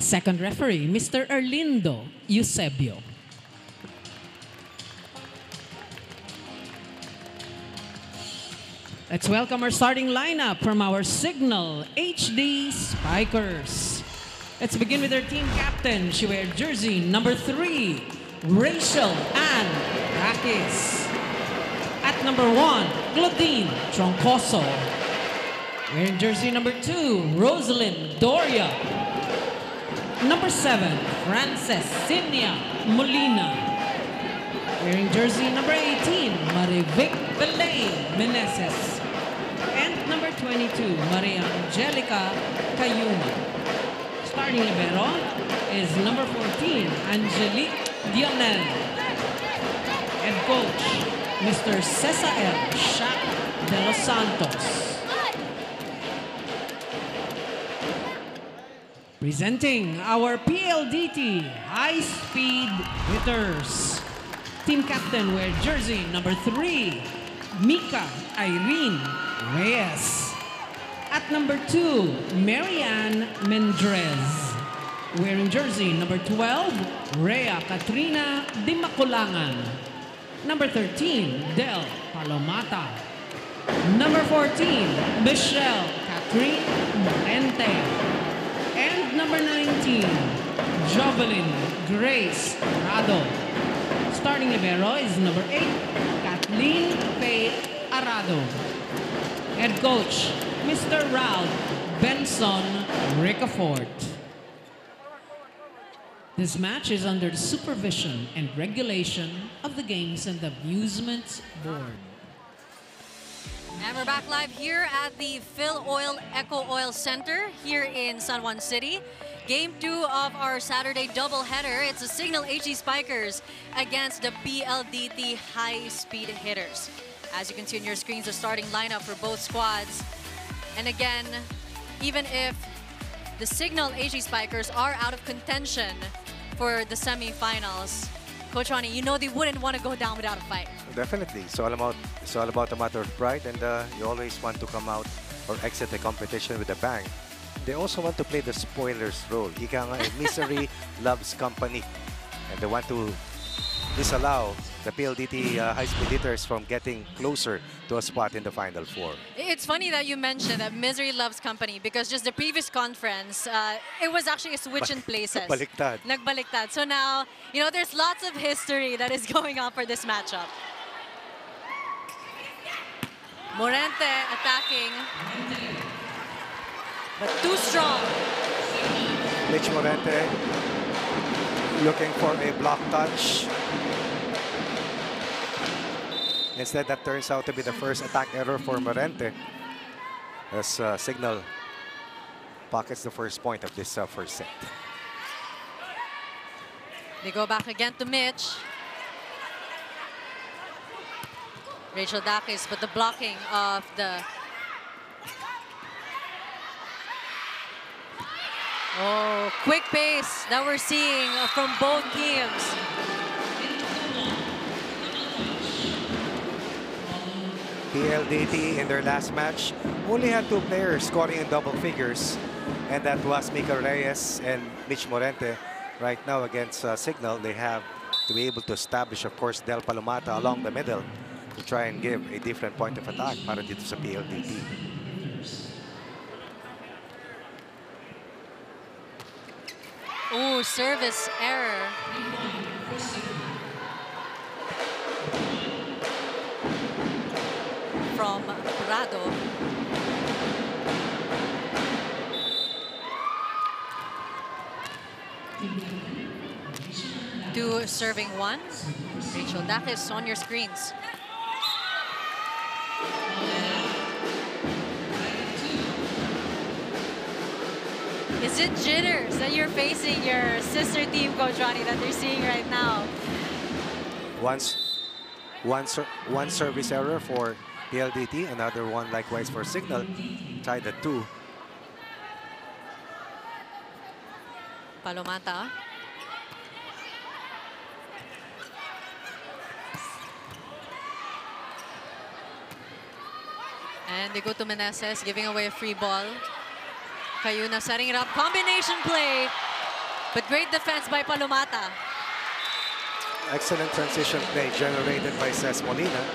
Second referee, Mr. Erlindo Eusebio. Let's welcome our starting lineup from our Cignal HD Spikers. Let's begin with our team captain. She wears jersey number 3, Rachel Ann Rakis. At number 1, Claudine Troncoso. Wearing jersey number 2, Rosalind Doria. Number 7, Frances Cinia Molina. Wearing jersey number 18, Marivic Belay Meneses. And number 22, Maria Angelica Cayuma. Starting libero is number 14, Angelique Dionel. Head coach, Mr. Cesael Shaq de los Santos. Presenting our PLDT high-speed hitters. Team captain wears jersey number 3, Mika Irene Reyes. At number 2, Marianne Mendrez. Wearing jersey number 12, Rhea Katrina Di Maculangan. Number 13, Del Palomata. Number 14, Michelle Catherine Morente. And number 19, Jovelyn Grace Rado. Starting libero is number 8, Kathleen Faith Arado. Head coach, Mr. Ralph Benson Ricafort. This match is under the supervision and regulation of the Games and Amusements Board. And we're back live here at the Phil Oil Eco Oil Center here in San Juan City. Game 2 of our Saturday doubleheader. It's the Cignal HD Spikers against the PLDT High Speed Hitters. As you can see on your screens, the starting lineup for both squads. And again, even if the Cignal HD Spikers are out of contention for the semifinals, Coach Ronnie, you know they wouldn't want to go down without a fight. Definitely. It's all about a matter of pride, and you always want to come out or exit the competition with a bang. They also want to play the spoilers role. Ika nga, misery loves company, and they want to disallow the PLDT high-speed hitters from getting closer to a spot in the Final Four. It's funny that you mentioned that misery loves company, because just the previous conference, it was actually a switch in places. Baliktad. Nagbaliktad. So now, you know, there's lots of history that is going on for this matchup. Morente attacking, but too strong. Mitch Morente looking for a block touch. Instead, that turns out to be the first attack error for Morente, as Cignal pockets the first point of this first set. They go back again to Mitch. Rachel Dakis, but the blocking of the... Oh, quick pace that we're seeing from both teams. PLDT in their last match only had 2 players scoring in double figures, and that was Mika Reyes and Mitch Morente. Right now against Cignal, they have to be able to establish, of course, Del Palomata along the middle to try and give a different point of attack para dito sa PLDT. Oh, service error. From Prado. Two serving one. Rachel Dakis on your screens. Is it jitters that you're facing your sister team, Coach Ronnie, that they're seeing right now? One service error for PLDT, another one likewise for Cignal, tied at 2. Palomata. And they go to Meneses, giving away a free ball. Cayuna setting it up. Combination play But great defense by Palomata. Excellent transition play generated by Ces Molina.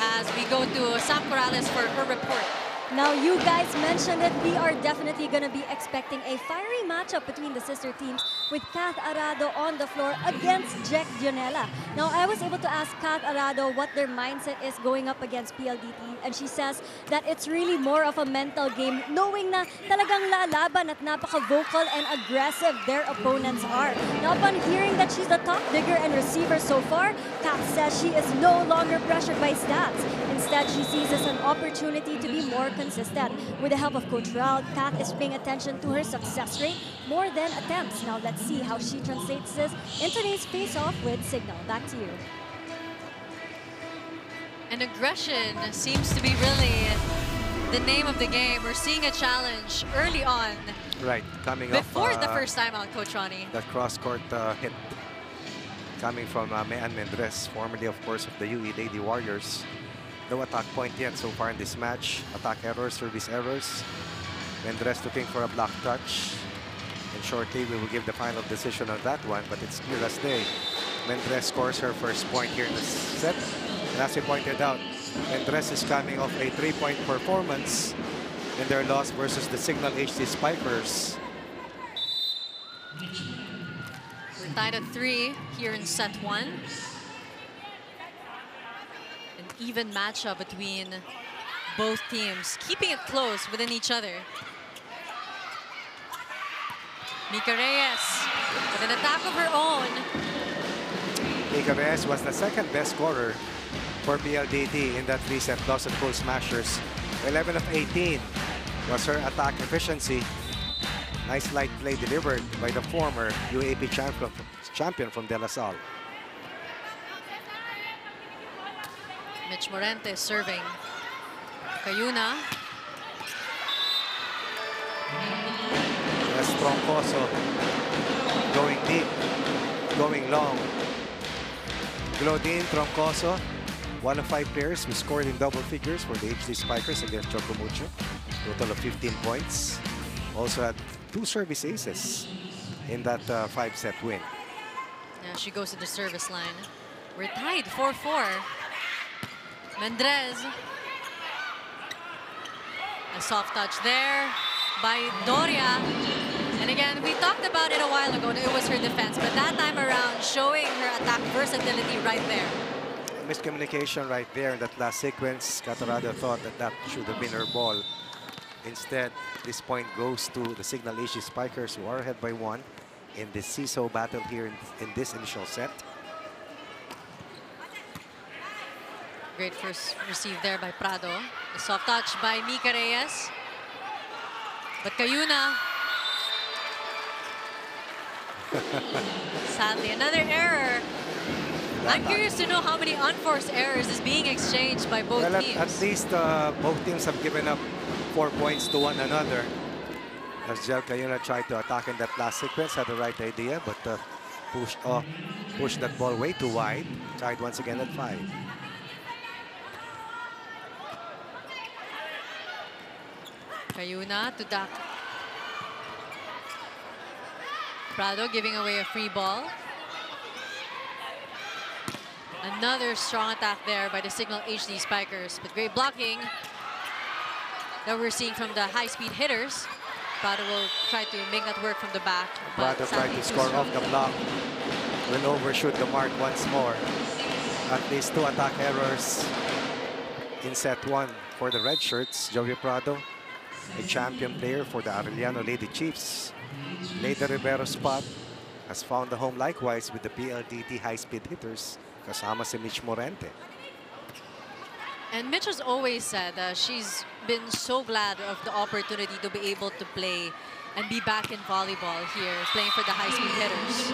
As we go to Sam Corrales for her report. Now, you guys mentioned it. We are definitely going to be expecting a fiery matchup between the sister teams with Kath Arado on the floor against Jack Dionela. Now, I was able to ask Kath Arado what their mindset is going up against PLDT, and she says that it's really more of a mental game, knowing na talagang lalaban at napaka-vocal and aggressive their opponents are. Now, upon hearing that she's the top digger and receiver so far, Kath says she is no longer pressured by stats. Instead, she sees this an opportunity to be more consistent. With the help of Coach Ral, Kath is paying attention to her success rate more than attempts. Now let's see how she translates this in today's face-off with Cignal. Back to you. And aggression seems to be really the name of the game. We're seeing a challenge early on. Right, coming before off the first time out, Coach Ronnie. that cross-court hit coming from Mean Mendres, formerly, of course, of the UE Lady Warriors. No attack point yet so far in this match. Attack errors, service errors. Mendres looking for a block touch. And shortly, we will give the final decision on that one, but it's clear as day. Mendres scores her first point here in the set. And as we pointed out, Mendres is coming off a 3-point performance in their loss versus the Cignal HC Spikers. We're tied at 3 here in set 1. An even matchup between both teams, keeping it close within each other. Mika Reyes with an attack of her own. Mika Reyes was the second best scorer for PLDT in that 3-set loss at Full Smashers. 11 of 18 was her attack efficiency. Nice light play delivered by the former UAP champion from De La Salle. Mitch Morente serving. Cayuna. Yes, Troncoso going deep, going long. Glodin, Troncoso, one of 5 players who scored in double figures for the HD Spikers against Chocomucho. Total of 15 points. Also had 2 service aces in that 5-set win. Yeah, she goes to the service line. We're tied 4-4. Mendres. A soft touch there by Doria. And again, we talked about it a while ago. It was her defense, but that time around, showing her attack versatility right there. Miscommunication right there in that last sequence. Catarado thought that that should have been her ball. Instead, this point goes to the Cignal HC Spikers, who are ahead by 1 in the CISO battle here in this initial set. Great first receive there by Prado. A soft touch by Mika Reyes. But Cayuna. Sadly, another error. I'm curious to know how many unforced errors is being exchanged by both teams. At least both teams have given up 4 points to one another. As Jel Cayuna tried to attack in that last sequence, had the right idea, but pushed that ball way too wide. Tried once again at 5. Cayuna to Dak. Prado giving away a free ball. Another strong attack there by the Cignal HD Spikers, but great blocking that we're seeing from the high-speed hitters. Prado will try to make that work from the back. Prado tried to score off the block. Will overshoot the mark once more. At least 2 attack errors in set 1 for the red shirts. Joey Prado, a champion player for the Arellano Lady Chiefs. Leda Rivero's spot has found a home likewise with the PLDT high-speed hitters, kasama si Mitch Morente. And Mitch has always said she's been so glad of the opportunity to be able to play and be back in volleyball here, playing for the high-speed hitters.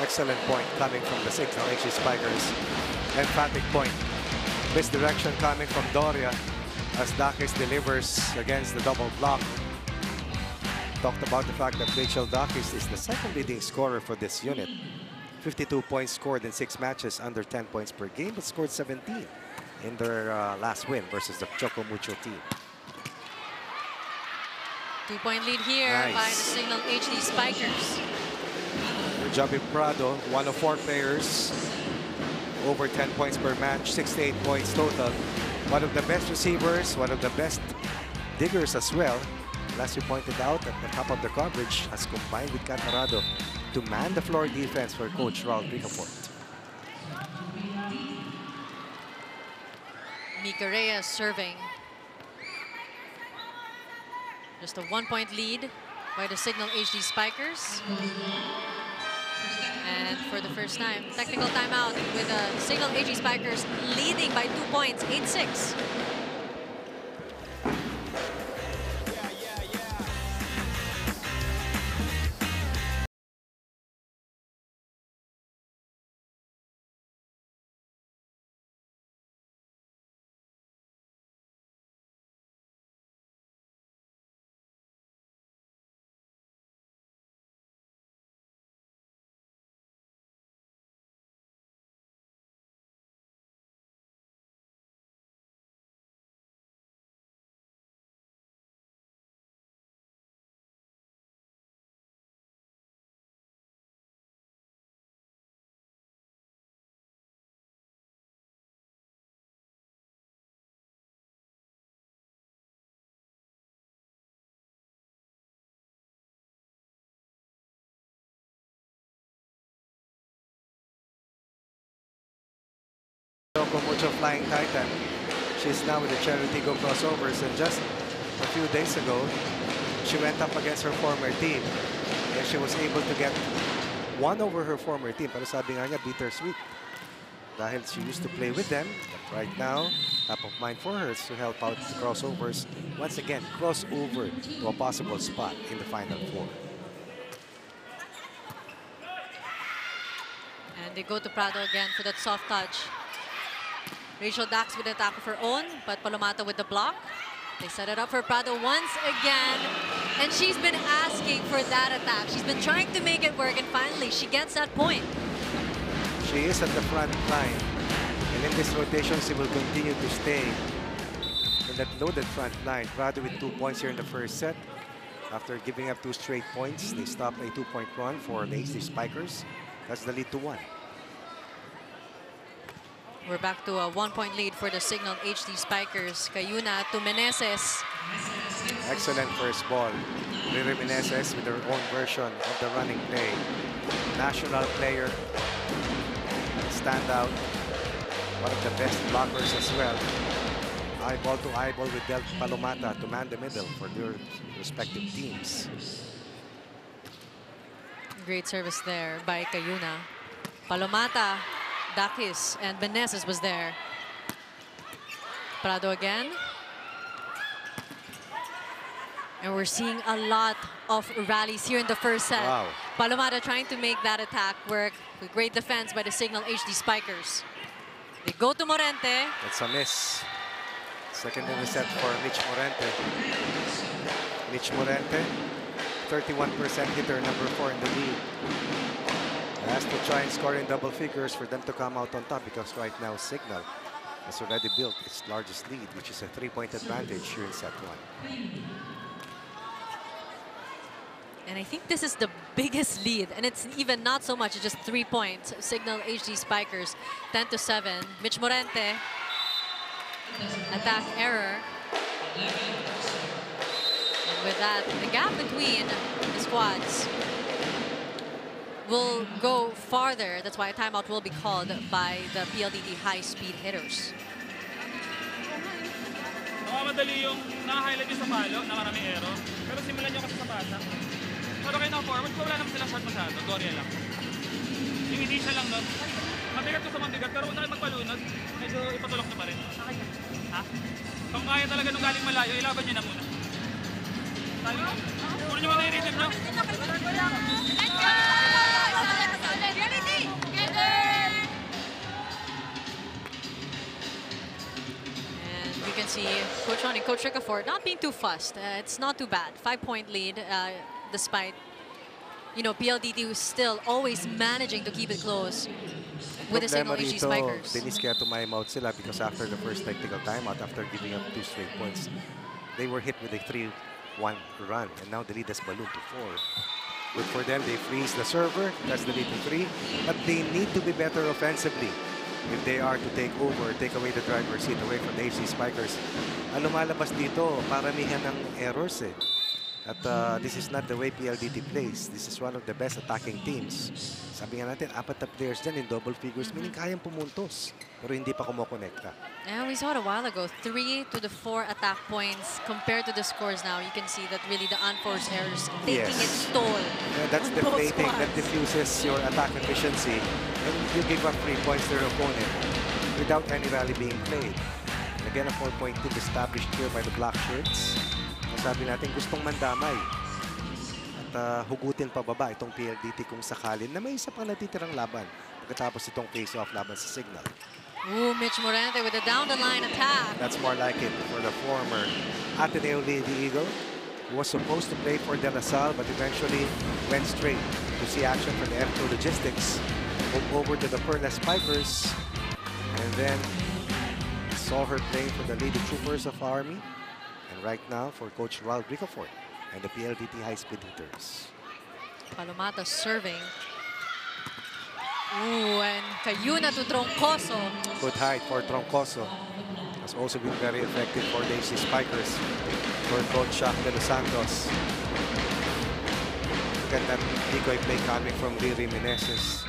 Excellent point coming from the Cignal HC Spikers. Emphatic point. Misdirection coming from Doria as Dakis delivers against the double block. Talked about the fact that Rachel Dakis is the second leading scorer for this unit. 52 points scored in 6 matches, under 10 points per game, but scored 17 in their last win versus the Chocomucho team. 2-point lead here by the Cignal HD Spikers. Javi Prado, one of 4 players, over 10 points per match, 68 points total. One of the best receivers, one of the best diggers as well. As you pointed out, at the top of the coverage, has combined with Catarado to man the floor defense for Coach Raul Ricafort. Mika Reyes serving. Just a 1-point lead by the Cignal HD Spikers. And for the first time, technical timeout with the Cignal HD Spikers leading by 2 points, 8-6. Mucho Flying Titan. She's now with the Cherutigo Crossovers, and just a few days ago, she went up against her former team, and she was able to get one over her former team. Pero sabi nga niya, bittersweet. Dahil she used to play with them, but right now, top of mind for her is to help out the Crossovers. Once again, cross over to a possible spot in the Final Four. And they go to Prado again for that soft touch. Rachel Dax with an attack of her own, but Palomata with the block. They set it up for Prado once again, and she's been asking for that attack. She's been trying to make it work, and finally she gets that point. She is at the front line, and in this rotation, she will continue to stay in that loaded front line. Prado with 2 points here in the first set. After giving up 2 straight points, they stop a 2-point run for the HD Spikers. That's the lead to 1. We're back to a 1-point lead for the Cignal HD Spikers. Cayuna to Meneses. Excellent first ball. Riri Meneses with her own version of the running play. National player. Standout. One of the best blockers as well. Eyeball to eyeball with Del Palomata to man the middle for their respective teams. Great service there by Cayuna. Palomata, Dakis, and Meneses was there. Prado again. And we're seeing a lot of rallies here in the first set. Wow. Palomata trying to make that attack work with great defense by the Cignal HD Spikers. They go to Morente. That's a miss. Second in the set for Mitch Morente. Mitch Morente, 31% hitter, number 4 in the league. Has to try and score in double figures for them to come out on top, because right now Cignal has already built its largest lead, which is a 3-point advantage here in set 1. And I think this is the biggest lead, and it's even not so much, it's just 3 points. Cignal HD Spikers, 10-7. Mitch Morente, attack error. And with that, the gap between the squads will go farther. That's why a timeout will be called by the PLDT high-speed hitters. Madali yung na-highlight yung sa palo, na maraming error. Pero simulan nyo kasi sa basa. Pero kayo na-forward, wala naman sila short masyado. Doria lang. Yung hindi siya lang, no? Mabigat ko sa mabigat, pero kung magpalunod, medyo ipatulok nyo pa rin. Ha? Kung kaya talaga nung galing malayo, ilaban nyo na muna. Puno nyo muna yung rhythm, no? And we can see Coach Ron and Coach Ricafort not being too fussed. It's not too bad. 5-point lead, despite, you know, PLDT was still always managing to keep it close with the Cignal HD Spikers. Dennis kaya tumimeout sila because after the first technical timeout, after giving up 2 straight points, they were hit with a one run. And now the lead has ballooned to 4. Good for them. They freeze the server. That's the lead to 3. But they need to be better offensively if they are to take over, take away the driver's seat away from the HC Spikers. Ang lumalabas dito, paramihan ng errors eh. At this is not the way PLDT plays. This is one of the best attacking teams. Sabi nga natin, 4 na players dyan in double figures, meaning kayang pumuntos, pero hindi pa kumokonekta. And we saw it a while ago, 3 to the 4 attack points compared to the scores now. You can see that really the unforced errors taking its toll. Yeah, that's deflating. That diffuses your attack efficiency. And you give up 3 points to your opponent without any rally being played. And again, a 4-point lead established here by the black shirts. Sabi natin, gustong mandamay. At hugutin pababa itong PLDT kung sakalin na may isa pang natitirang laban pagkatapos itong face-off laban sa Cignal. Ooh, Mitch Morente with a down-the-line attack. That's more like it for the former Ateneo Lady Eagle, who was supposed to play for De La Salle but eventually went straight to see action for the F2 Logistics. Over to the Perla Spikers, and then saw her playing for the Lady Troopers of Army. And right now for Coach Ronald Ricafort and the PLDT high-speed hitters. Palomata serving. Ooh, and Cayuna to Troncoso. Good height for Troncoso. Has also been very effective for the HC Spikers. For Coach Shaq de Los Santos. Look at that decoy play coming from Riri Meneses.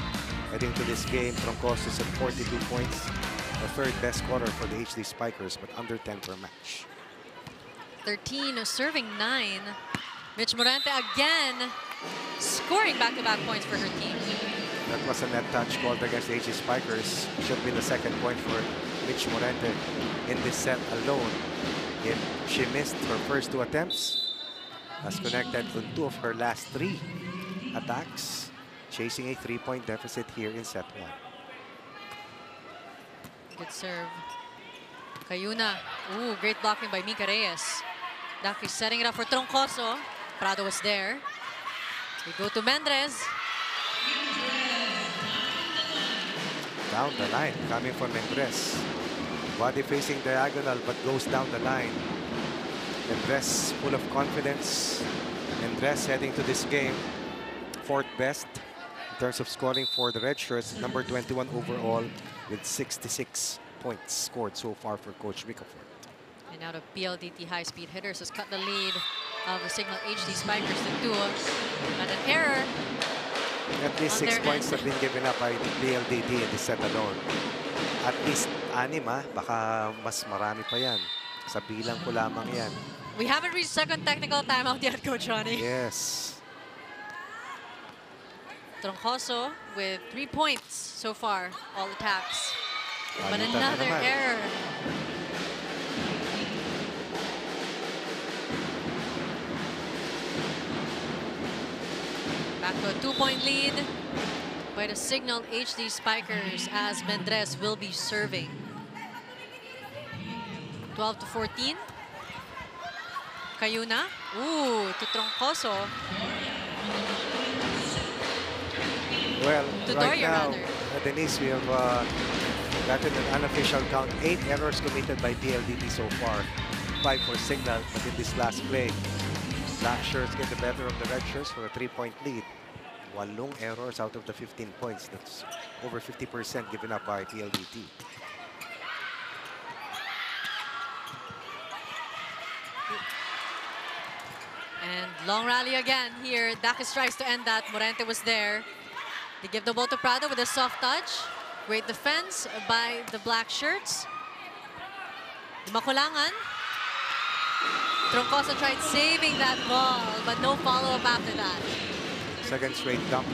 Heading to this game, Troncoso is at 42 points. The third best scorer for the HD Spikers, but under 10 per match. 13, serving 9. Mitch Morente again scoring back-to-back points for her team. That was a net touch called against the HC Spikers. Should be the second point for Mitch Morente in this set alone. If she missed her first 2 attempts, has connected on 2 of her last 3 attacks, chasing a 3-point deficit here in set 1. Good serve. Cayuna. Ooh, great blocking by Mika Reyes. Ducky setting it up for Troncoso. Prado was there. We go to Mendrez. Down the line, coming from Mendrez. Body facing diagonal, but goes down the line. Mendrez full of confidence. Mendrez heading to this game 4th best in terms of scoring for the red shirts. Number 21 overall with 66 points scored so far for Coach Ricafort. And now the PLDT high-speed hitters has cut the lead of the Cignal HD Spikers to 2. And an error. At least 6 points have been given up by the PLDT in this set alone. At least 6, baka mas marami pa yan. Sa bilang ko lamang yan. We haven't reached second technical timeout yet, Coach Ronnie. Yes. Troncoso with 3 points so far, all attacks. But Palitan na another naman. error. Back to a 2-point lead by the Cignal HD Spikers as Mendrez will be serving. 12 to 14. Cayuna. Ooh, to Troncoso. Well, To right Doria, now, rather. Denise, we have gotten an unofficial count. 8 errors committed by PLDT so far. 5 for Cignal, but in this last play, black shirts get the better of the red shirts for a 3-point lead. 8 errors out of the 15 points. That's over 50% given up by PLDT. And long rally again here. Dakis tries to end that. Morente was there. They give the ball to Prado with a soft touch. Great defense by the black shirts. Makulangan. Troncoso tried saving that ball, but no follow-up after that. Second straight dump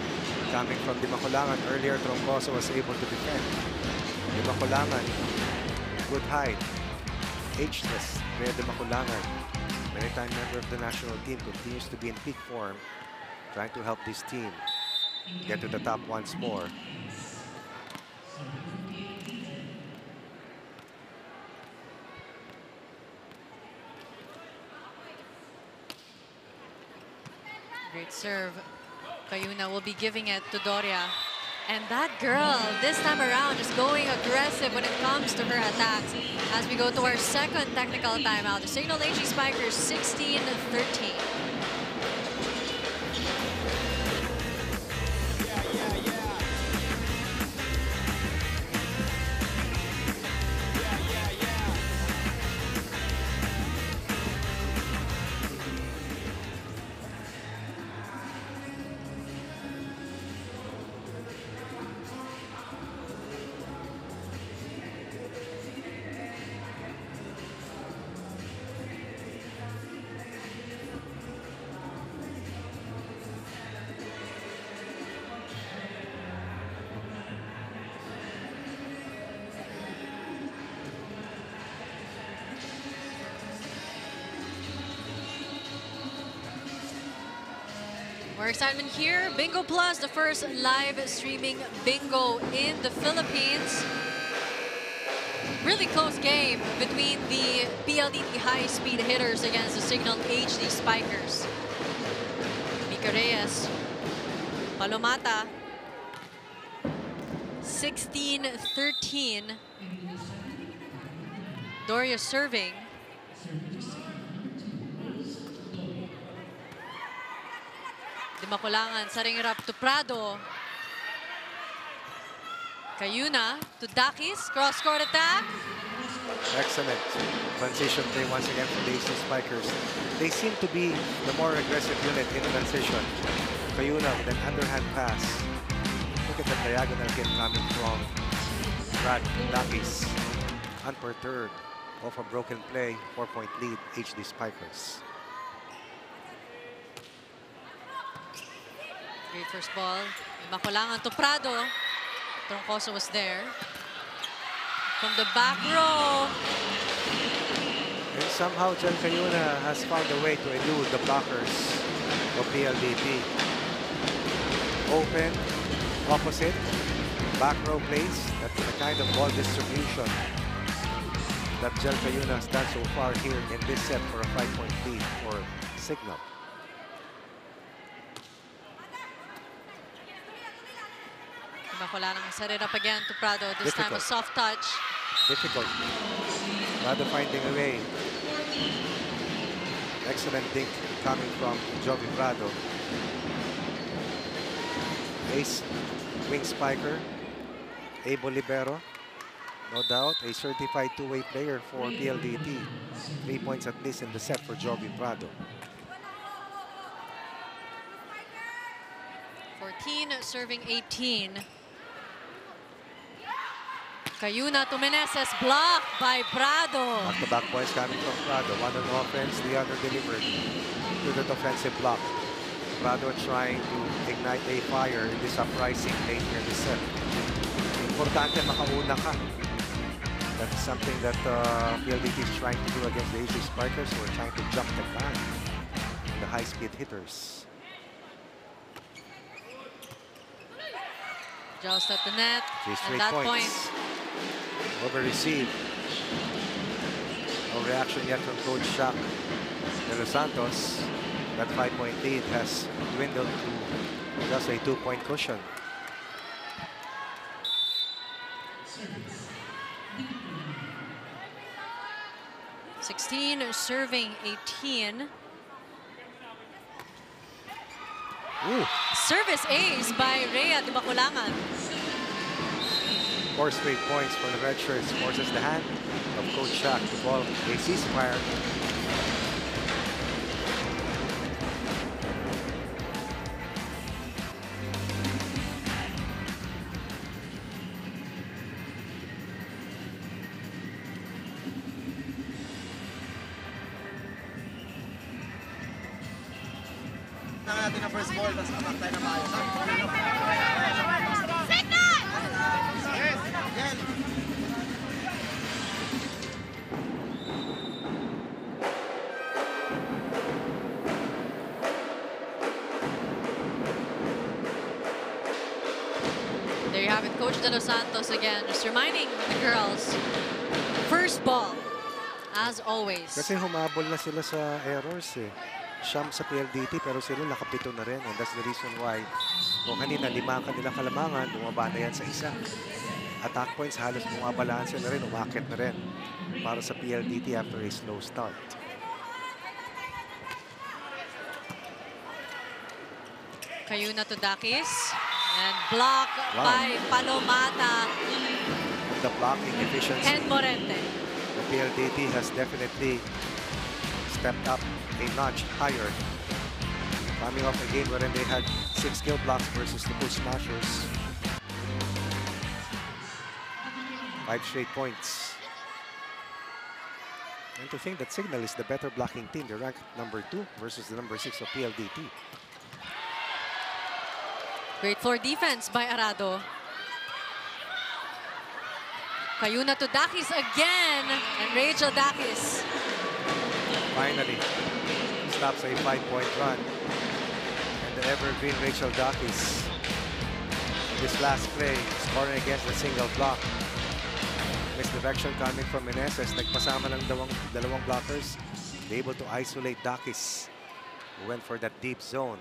coming from Dimakulangan. Earlier, Troncoso was able to defend. Dimakulangan, good height. Ageless, Rhea Dimakulangan. Many-time member of the national team, continues to be in peak form, trying to help this team get to the top once more. Great serve. Cayuna will be giving it to Doria. And that girl, this time around, is going aggressive when it comes to her attacks. As we go to our second technical timeout, the Cignal HE Spikers 16-13. More excitement here. Bingo Plus, the first live streaming bingo in the Philippines. Really close game between the PLDT high-speed hitters against the Cignal HD Spikers. Mika Reyes, Palomata, 16-13. Doria serving. Makulangan sa ring rap to Prado. Cayuna to Dakis. Cross-court attack. Excellent. Transition play once again from the AC Spikers. They seem to be the more aggressive unit in transition. Cayuna with an underhand pass. Look at the diagonal kick coming from Brad Dakis. Unperturbed off a broken play. 4-point lead, HD Spikers. Great first ball. Makulangan to Prado. Troncoso was there. From the back row. And somehow Jan Cayuna has found a way to elude the blockers of PLDT. Open, opposite, back row plays. That's the kind of ball distribution that Jan Cayuna has done so far here in this set for a 5-point lead for Cignal. Makulangan set it up again to Prado. This time a soft touch. Difficult. Prado finding a way. Excellent dink coming from Jovi Prado. Ace wing spiker. Able libero. No doubt, a certified two-way player for PLDT. 3 points at least in the set for Jovi Prado. 14 serving 18. Cayuna to Meneses, blocked by Prado. Back-to-back points coming from Prado. One on offense, the other delivered to the defensive block. Prado trying to ignite a fire in this uprising late in the set. Importante makauna ka. That's something that PLDT is trying to do against the AC Spikers who are trying to jump the gun. The high-speed hitters. Just at the net. Three at that points. point. Over receive. No reaction yet from Coach Shaq de Los Santos. That 5-point lead has dwindled to just a 2-point cushion. Serving 18. Ooh. Service ace by Rhea de Makulangan. 4 straight points for the red shirts. Forces the hand of Coach Shaq to ball a ceasefire. Natin ang first ball, tapos attack tayo na maayos. Cignal! Yes! Again! There you have it, Coach De Los Santos again, just reminding the girls, first ball, as always. Kasi humabol na sila sa errors eh. Siyam sa PLDT pero sila nakapito na rin, and that's the reason why Kung kanina, 5 ang kanilang kalamangan, bumaba na yan sa 1. Attack points, halos bumabalanse na rin, umakit na rin para sa PLDT after a slow start. Kayuna to Dakis. And block by Palomata. The blocking efficiency. And Morente. The PLDT has definitely stepped up a notch higher. Coming off a game wherein they had 6 skill blocks versus the push smashers. 5 straight points. And to think that Cignal is the better blocking team. They're ranked number 2 versus the number 6 of PLDT. Great floor defense by Arado. Kayuna to Dakis again. And Rachel Dakis. Finally, stops a 5-point run. And the evergreen Rachel Dakis. This last play, scoring against the single block. Misdirection coming from Meneses. Nagpasama ng dalawang blockers. They're able to isolate Dakis, who went for that deep zone.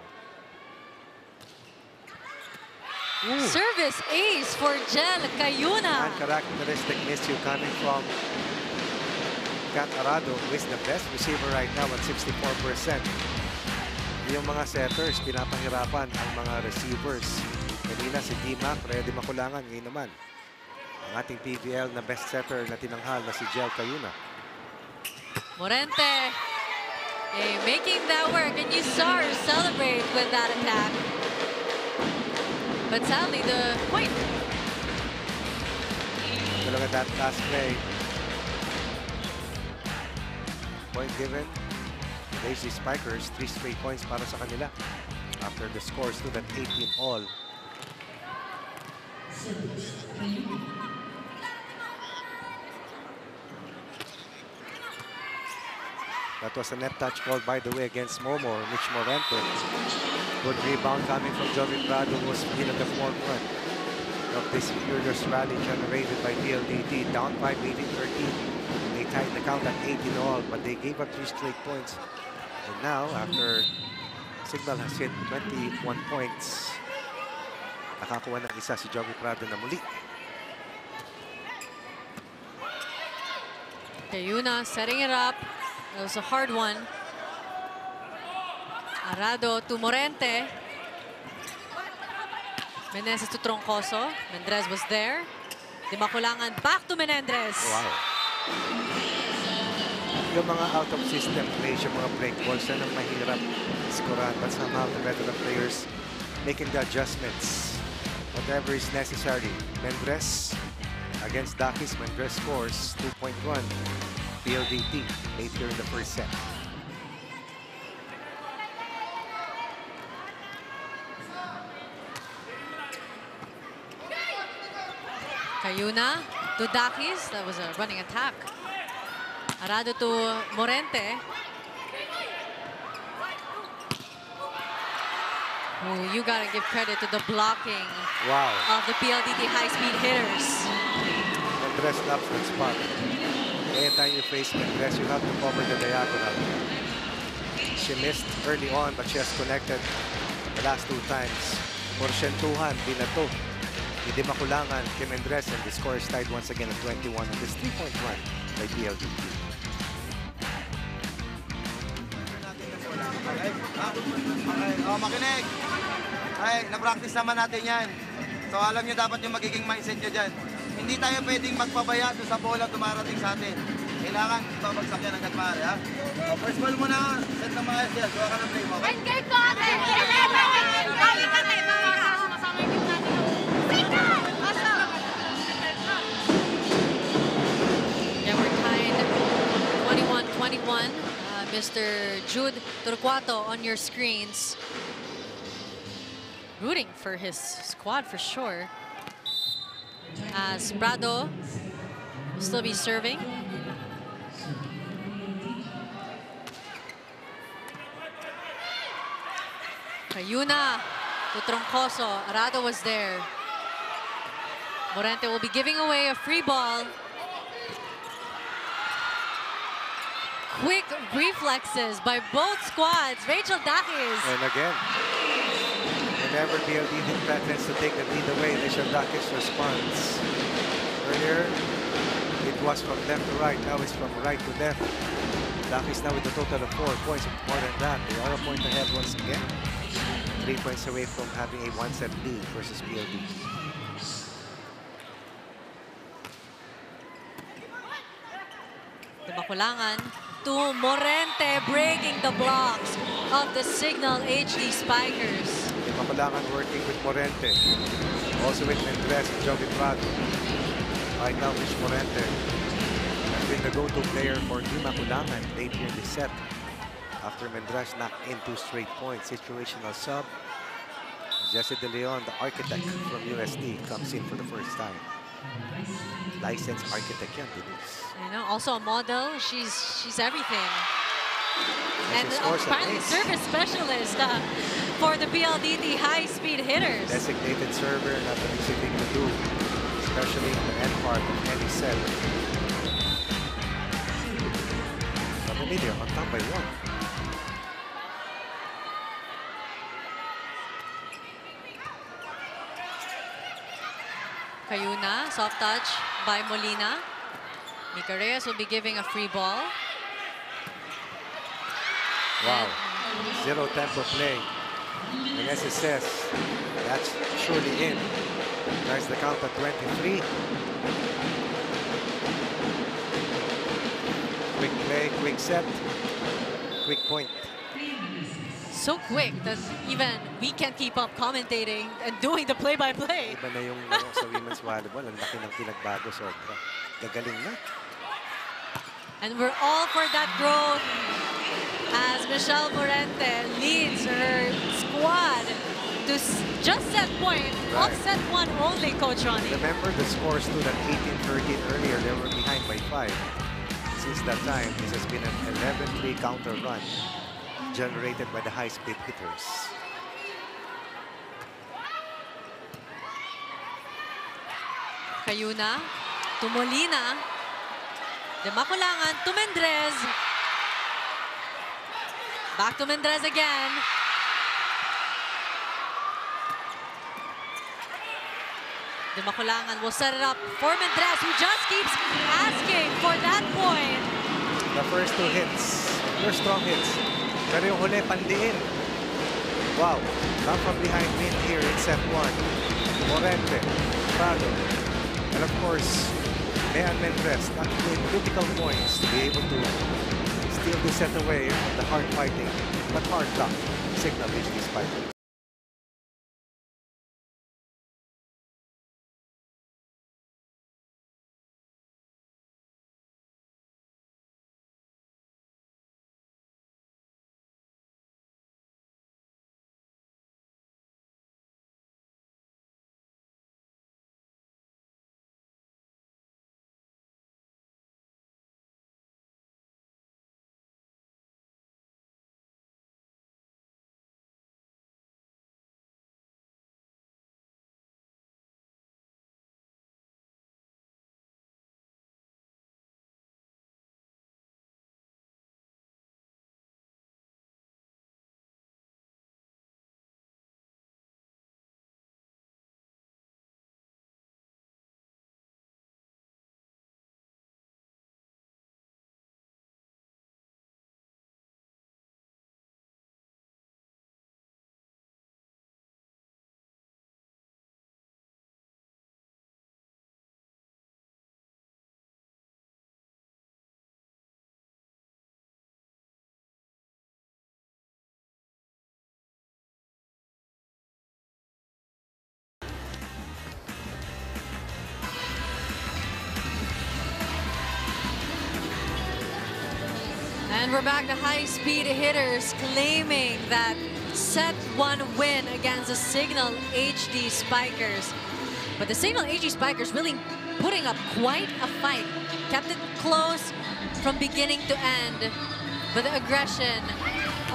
Ooh. Service ace for Jel Kayuna. Uncharacteristic miscue coming from Kat Arado, who is the best receiver right now at 64%. Yung mga setters, pinapahirapan ang mga receivers. Kanina si D-Mac, ready makulangan. Ngayon naman, ang ating PVL na best setter na tinanghal na si Jel Kayuna. Morente making that work, and you saw her celebrate with that attack. But sadly, the point. Look at that last play. Point given. The AC Spikers, 3 straight points para sa kanila. After the score stood at 18 all. That was a net touch called, by the way, against Momo, Mitch Morente. Good rebound coming from Jovi Prado, who was in at the forefront of this furious rally generated by PLDT. Down 5, 18-13. They tied the count at 18 all, but they gave up 3 straight points. And now, after Cignal has hit 21 points, nakakuha ng isa si Jovi Prado na muli. Kayuna setting it up. It was a hard one. Arado to Morente. Menendez to Troncoso. Mendrez was there. Di makulangan, back to Menendez. Wow. Yung mga out of system plays, yung mga break balls, yan ang mahirap scorean. But somehow the veteran players making the adjustments. Whatever is necessary. Mendrez against Dakis. Mendrez scores 2.1. PLDT late here in the first set. Kayuna to Dakis. That was a running attack. Arado to Morente. Oh, you gotta give credit to the blocking of the PLDT high-speed hitters. Mendrez loves that spot. Anytime you face Mendrez, you have to cover the diagonal. She missed early on, but she has connected the last 2 times. Porsyentuhan, binato. Hindi makulangan kay Mendrez, and the score is tied once again at 21 on this 3-point run by PLDT. Makinig! Na-practice naman natin yan. So alam nyo dapat yung magiging mindset nyo dyan. Hindi tayo pwedeng magpabaya doon sa bola dumarating sa atin. Kailangan babagsak yan hanggat maaari, ha? So, first ball muna, set ng mga SL. Gawa ka ng play mo, okay? Engage ko ate! Gawi ka tayo, masama yung gitna nila. Yeah, we're tied 21-21. Mr. Jude Torquato on your screens. Rooting for his squad for sure. As Prado will still be serving. Kayuna to Troncoso. Arado was there. Morente will be giving away a free ball. Quick reflexes by both squads. Rachel Dakis. And again, Whenever PLDT threatens to take the lead away, Dakis responds. Earlier, it was from left to right. Now it's from right to left. Dakis now with a total of 4 points. More than that, they are a point ahead once again. 3 points away from having a one-set lead versus PLD. The Makulangan to Morente, breaking the blocks of the Cignal HD Spikers. The Makulangan working with Morente. Also with Mendres and Jovi Prado. Right now, Mitch Morente has been the go-to player for Team Makulangan late in the set. After Mendres knocked in 2 straight points, situational sub. Jesse De Leon, the architect from USD, comes in for the first time. Licensed architect yan, Denise. You know, also a model. She's everything. And finally, service specialist for the PLDT high-speed hitters. Designated server, not an easy thing to do, especially in the end part of any set. Familiar on top by 1. Cayuna, soft touch by Molina. Mika Reyes will be giving a free ball. Wow. Zero tempo play. And SSS, that's surely in. Tries the count at 23. Quick play, quick set, quick point. So quick that even we can't keep up commentating and doing the play-by-play. Iba na yung sa women's volleyball. Ang laki ng pinagbago, sobra. Gagaling na. And we're all for that growth as Michelle Morente leads her squad to just set point, off set 1 only, Coach Ronnie. Remember the score stood at 18-13 earlier. They were behind by 5. Since that time, this has been an 11-3 counter run generated by the high-speed hitters. Cayuna to Molina. De Makulangan to Mendres. Back to Mendres again. De Makulangan will set it up for Mendres, who just keeps asking for that point. The first 2 hits, they're strong hits. Pero yung huli, pandiin. Wow, come from behind win here in set 1. Morente, Prado, and of course, Mayan Mendres not in critical points to be able to steal the set away from the hard fighting, but hard luck. Cignal HD Spikers. And we're back to high-speed hitters claiming that set 1 win against the Cignal HD Spikers. But the Cignal HD Spikers really putting up quite a fight. Kept it close from beginning to end. But the aggression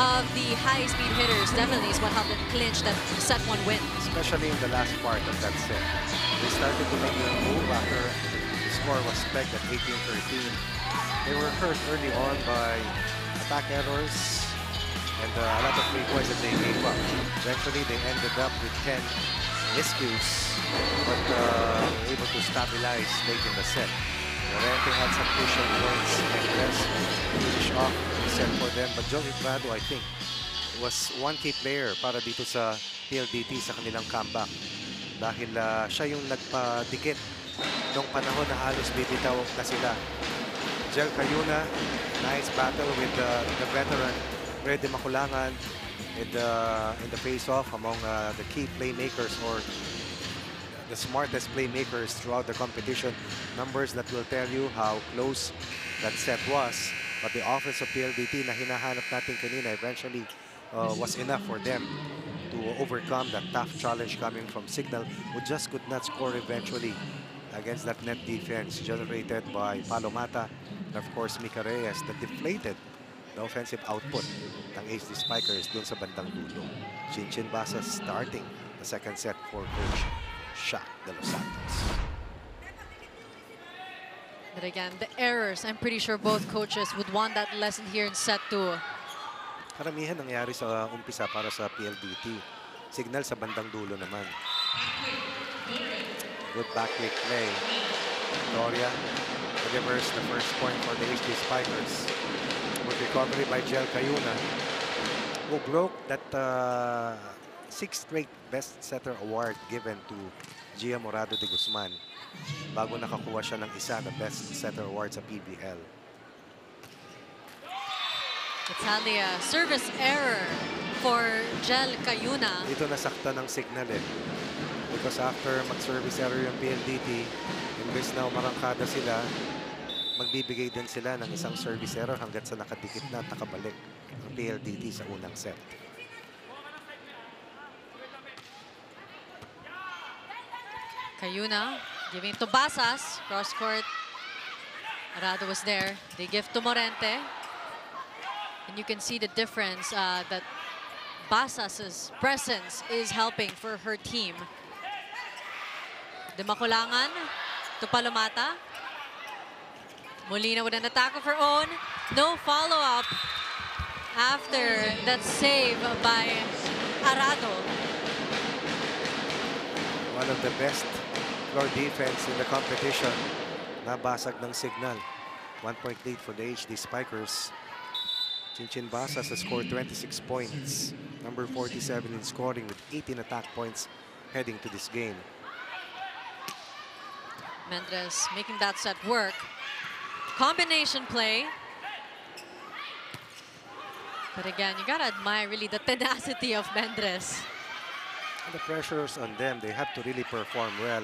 of the high-speed hitters definitely is what helped them clinch that set 1 win. Especially in the last part of that set. They started to make their move after the score was pegged at 18-13. They were hurt early on by attack errors and a lot of free points that they gave up. Eventually, they ended up with 10 miscues, but were able to stabilize late in the set. Morente had some crucial points and let's finish off the set for them. But Joey Prado, I think, was one key player para dito sa PLDT sa kanilang comeback. Dahil siya yung nagpadikit nung panahon na halos bibitaw na sila. Jel Cayuna, nice battle with the veteran Freddy Maculangan in the face-off among the key playmakers or the smartest playmakers throughout the competition. Numbers that will tell you how close that set was. But the offense of PLDT na hinahanap natin kanina eventually was enough for them to overcome that tough challenge coming from Cignal, who just could not score eventually against that net defense generated by Palomata and of course Mika Reyes that deflated the offensive output ng HD Spikers dun sa bandang dulo. Chinchin Basa starting the second set for Coach Shaq de los Santos. But again, the errors, I'm pretty sure both coaches would want that lesson here in set 2. Karamihan nangyari sa umpisa para sa PLDT. Cignal sa bandang dulo naman. Good back-kick play. Doria delivers the first point for the HD Spikers. Good recovery by Jel Cayuna, who broke that 6th straight Best Setter Award given to Gia Morado de Guzman bago nakakuha siya ng isa na Best Setter Award sa PVL. It's only a service error for Jel Cayuna. Dito nasakta ng Cignal because after mag-service error yung PLDT, imbes na umarangkada sila, magbibigay din sila ng isang service error hanggat sa nakadikit na at nakabalik ang PLDT sa unang set. Cayuna giving to Basas. Cross court. Arado was there. They give to Morente. And you can see the difference that Basas' presence is helping for her team. De Maculangan to Palomata. Molina with an attack of her own. No follow-up after that save by Arado. One of the best floor defense in the competition. Nabasag ng Cignal. 1 point lead for the HD Spikers. Chinchin Basas has scored 26 points. Number 47 in scoring with 18 attack points heading to this game. Mendres making that set work. Combination play. But again, you gotta admire really the tenacity of Mendres. And the pressures on them, they have to really perform well.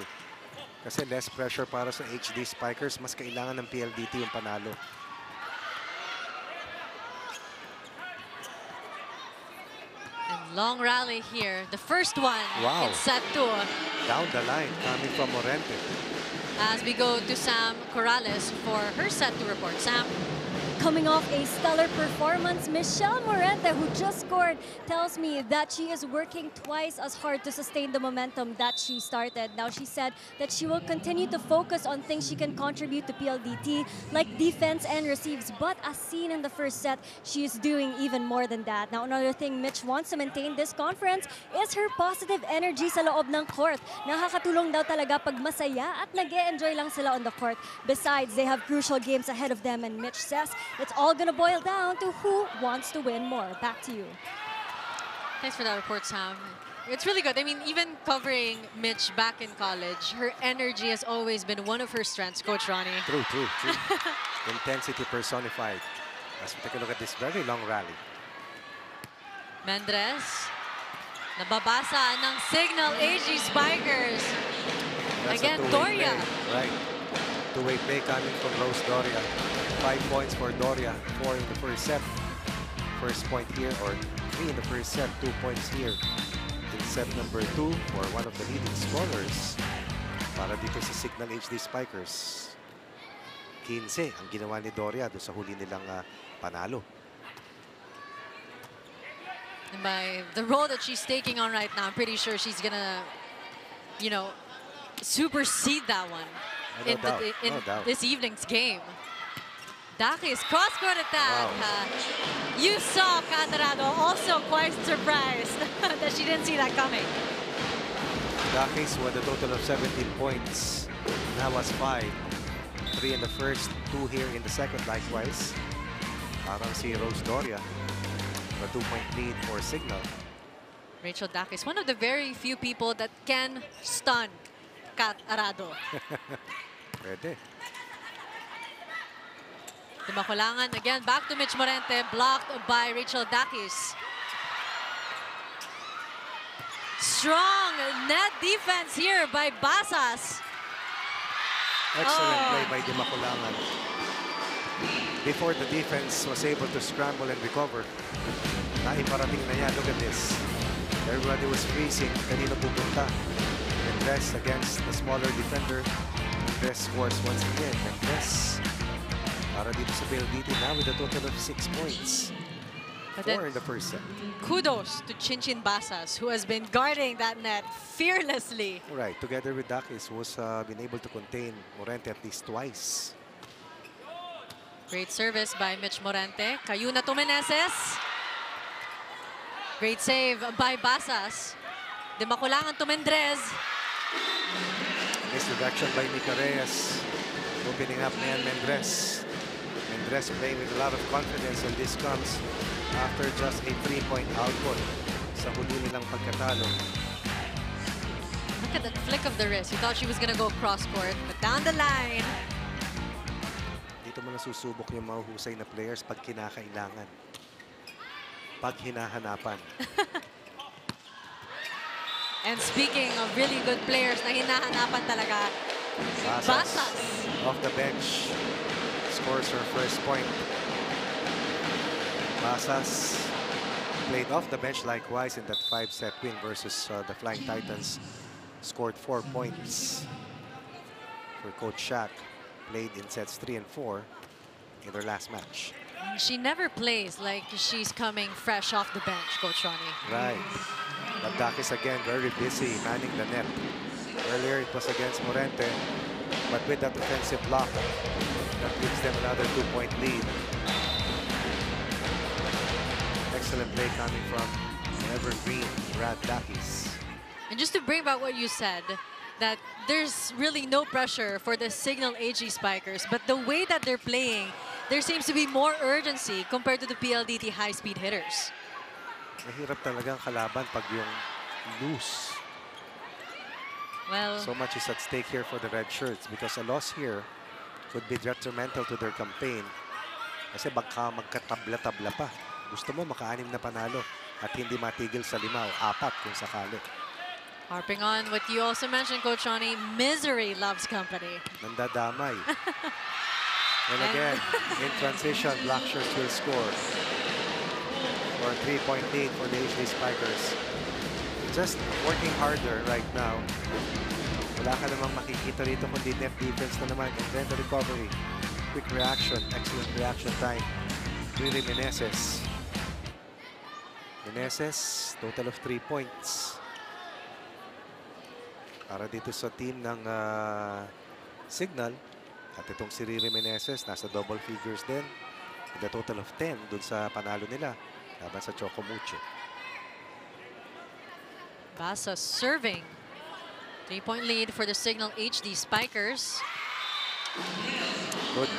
Kasi less pressure para sa HD Spikers, mas kailangan ng PLDT yung panalo. And long rally here. The first one Wow. in set 2. Down the line, coming from Morente. As we go to Sam Corrales for her set 2 report. Sam? Coming off a stellar performance, Michelle Morente, who just scored, tells me that she is working twice as hard to sustain the momentum that she started. Now, she said that she will continue to focus on things she can contribute to PLDT, like defense and receives. But as seen in the first set, she is doing even more than that. Now, another thing Mitch wants to maintain this conference is her positive energy sa loob ng court. Nakakatulong daw talaga pag masaya at nag-e-enjoy lang sila on the court. Besides, they have crucial games ahead of them, and Mitch says it's all gonna boil down to who wants to win more. Back to you. Thanks for that report, Sam. It's really good. I mean, even covering Mitch back in college, her energy has always been one of her strengths, Coach Ronnie. True. Intensity personified. As we take a look at this very long rally. Mendres, nababasa ng Cignal AG Spikers. That's Again, a two-way Doria. play, right. Two-way play coming from Rose Doria. 5 points for Doria, 4 in the first set. First point here, or 3 in the first set, 2 points here. In set number 2 for one of the leading scorers para dito sa Cignal HD Spikers. 15 ang ginawa ni Doria doon sa huli nilang panalo. And by the role that she's taking on right now, I'm pretty sure she's gonna, you know, supersede that one in No doubt. this evening's game. Dakis cross-court attack. Wow. You saw Catarado also quite surprised that she didn't see that coming. Dakis with a total of 17 points. That was 5. 3 in the first, 2 here in the second likewise. Parang si Rose Doria. A 2-point lead for Cignal. Rachel Dakis, one of the very few people that can stun Kat Arado. Pwede. Dimakulangan again, back to Mitch Morente, blocked by Rachel Dakis. Strong net defense here by Basas. Excellent play by Dimakulangan. Before the defense was able to scramble and recover, naiparating na yan. Look at this. Everybody was freezing. Kanino pupunta? Mendres against the smaller defender. Mendres scores once again. Mendres para dito sa PLDT now with a total of 6 points. 4 in the first set. Kudos to Chinchin Basas, who has been guarding that net fearlessly. Right, together with Dakis, who has been able to contain Morente at least twice. Great service by Mitch Morente. Cayuna to Meneses. Great save by Basas. Dimakulangan to Mendres. Misdirection by Mika Reyes. Opening up Nean Mendres. Mendres playing with a lot of confidence, and this comes after just a 3-point output sa huli nilang pagkatalo. Look at that flick of the wrist. You thought she was going to go cross court, but down the line. Dito mo nasusubok yung mahuhusay na players pag kinakailangan. Pag hinahanapan. And speaking of really good players na hinahanapan talaga, Basas. Off the bench. Scores her first point. Basas played off the bench likewise in that 5-set win versus the Flying Titans. Scored 4 points for Coach Shaq. Played in sets 3 and 4 in their last match. She never plays like she's coming fresh off the bench, Coach Ronnie. Right. But Dakis again very busy manning the net. Earlier it was against Morente, but with that offensive block, that gives them another 2-point lead. Excellent play coming from Evergreen Brad Dakis. And just to bring back what you said, that there's really no pressure for the Cignal AG Spikers, but the way that they're playing, there seems to be more urgency compared to the PLDT high-speed hitters. Mahirap talagang kalaban pag yung loose. Well, so much is at stake here for the red shirts because a loss here could be detrimental to their campaign. Kasi baka magkatabla-tabla pa. Gusto mo maka-6 na panalo at hindi matigil sa 5 o 4 kung sakali. Harping on what you also mentioned, Coach Ronnie, misery loves company. Nandadamay. And again, in transition, Black Shirts will score for a 3-point lead for the HD Spikers. Just working harder right now. Wala ka namang makikita rito kundi net defense na naman. And then the recovery. Quick reaction, excellent reaction time. Riri Meneses. Meneses, total of 3 points. Para dito sa team ng Cignal. At itong si Riri Meneses, nasa double figures din. With a total of 10 dun sa panalo nila. Laban sa Choco Mucho. Basas serving. 3-point lead for the Cignal HD Spikers. Good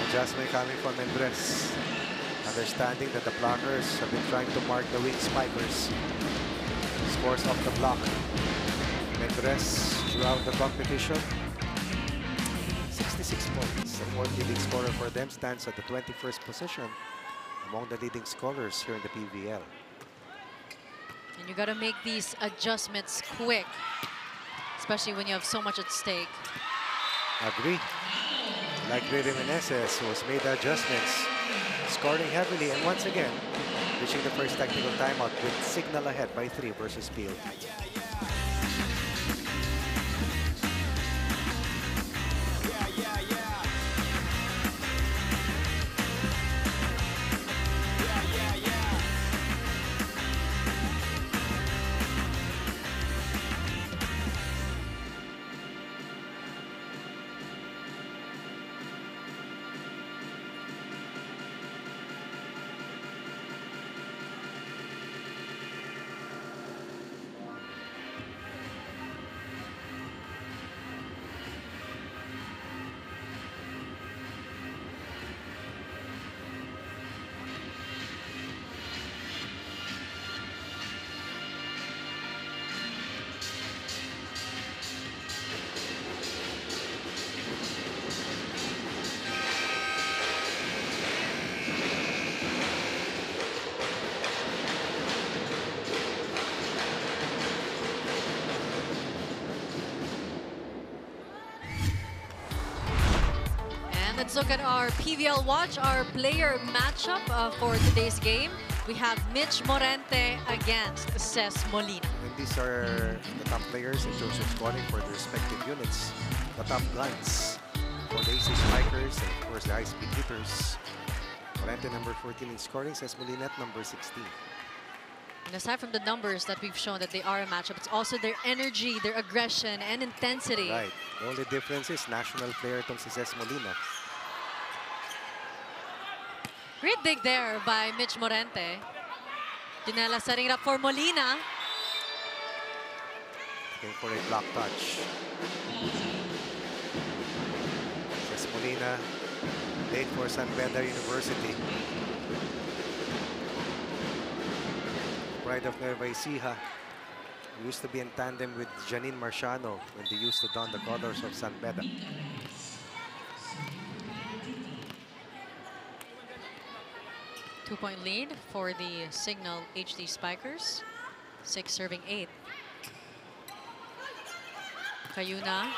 adjustment coming from Mendres. Understanding that the blockers have been trying to mark the weak Spikers. Scores off the block. Mendres throughout the competition. 66 points. The 4th leading scorer for them stands at the 21st position among the leading scorers here in the PVL. And you got to make these adjustments quick, especially when you have so much at stake. Agree. Like Riri Meneses, who has made the adjustments, scoring heavily, and once again, reaching the first technical timeout with Cignal ahead by 3 versus PLDT. Let's look at our PVL watch, our player matchup for today's game. We have Mitch Morente against Ces Molina. And these are the top players in terms of scoring for their respective units. The top guns for the AC Spikers and of course the high-speed hitters. Morente number 14 in scoring, Ces Molina at number 16. And aside from the numbers that we've shown that they are a matchup, it's also their energy, their aggression, and intensity. Right. The only difference is national player itong si Ces Molina. Great dig there by Mitch Morente. Janela setting it up for Molina. Looking for a block touch. Ces Molina, late for San Beda University. Pride of Nueva Ecija. Used to be in tandem with Janine Marciano when they used to don the colors of San Beda. Two-point lead for the Cignal HD Spikers. 6 serving 8. Cayuna.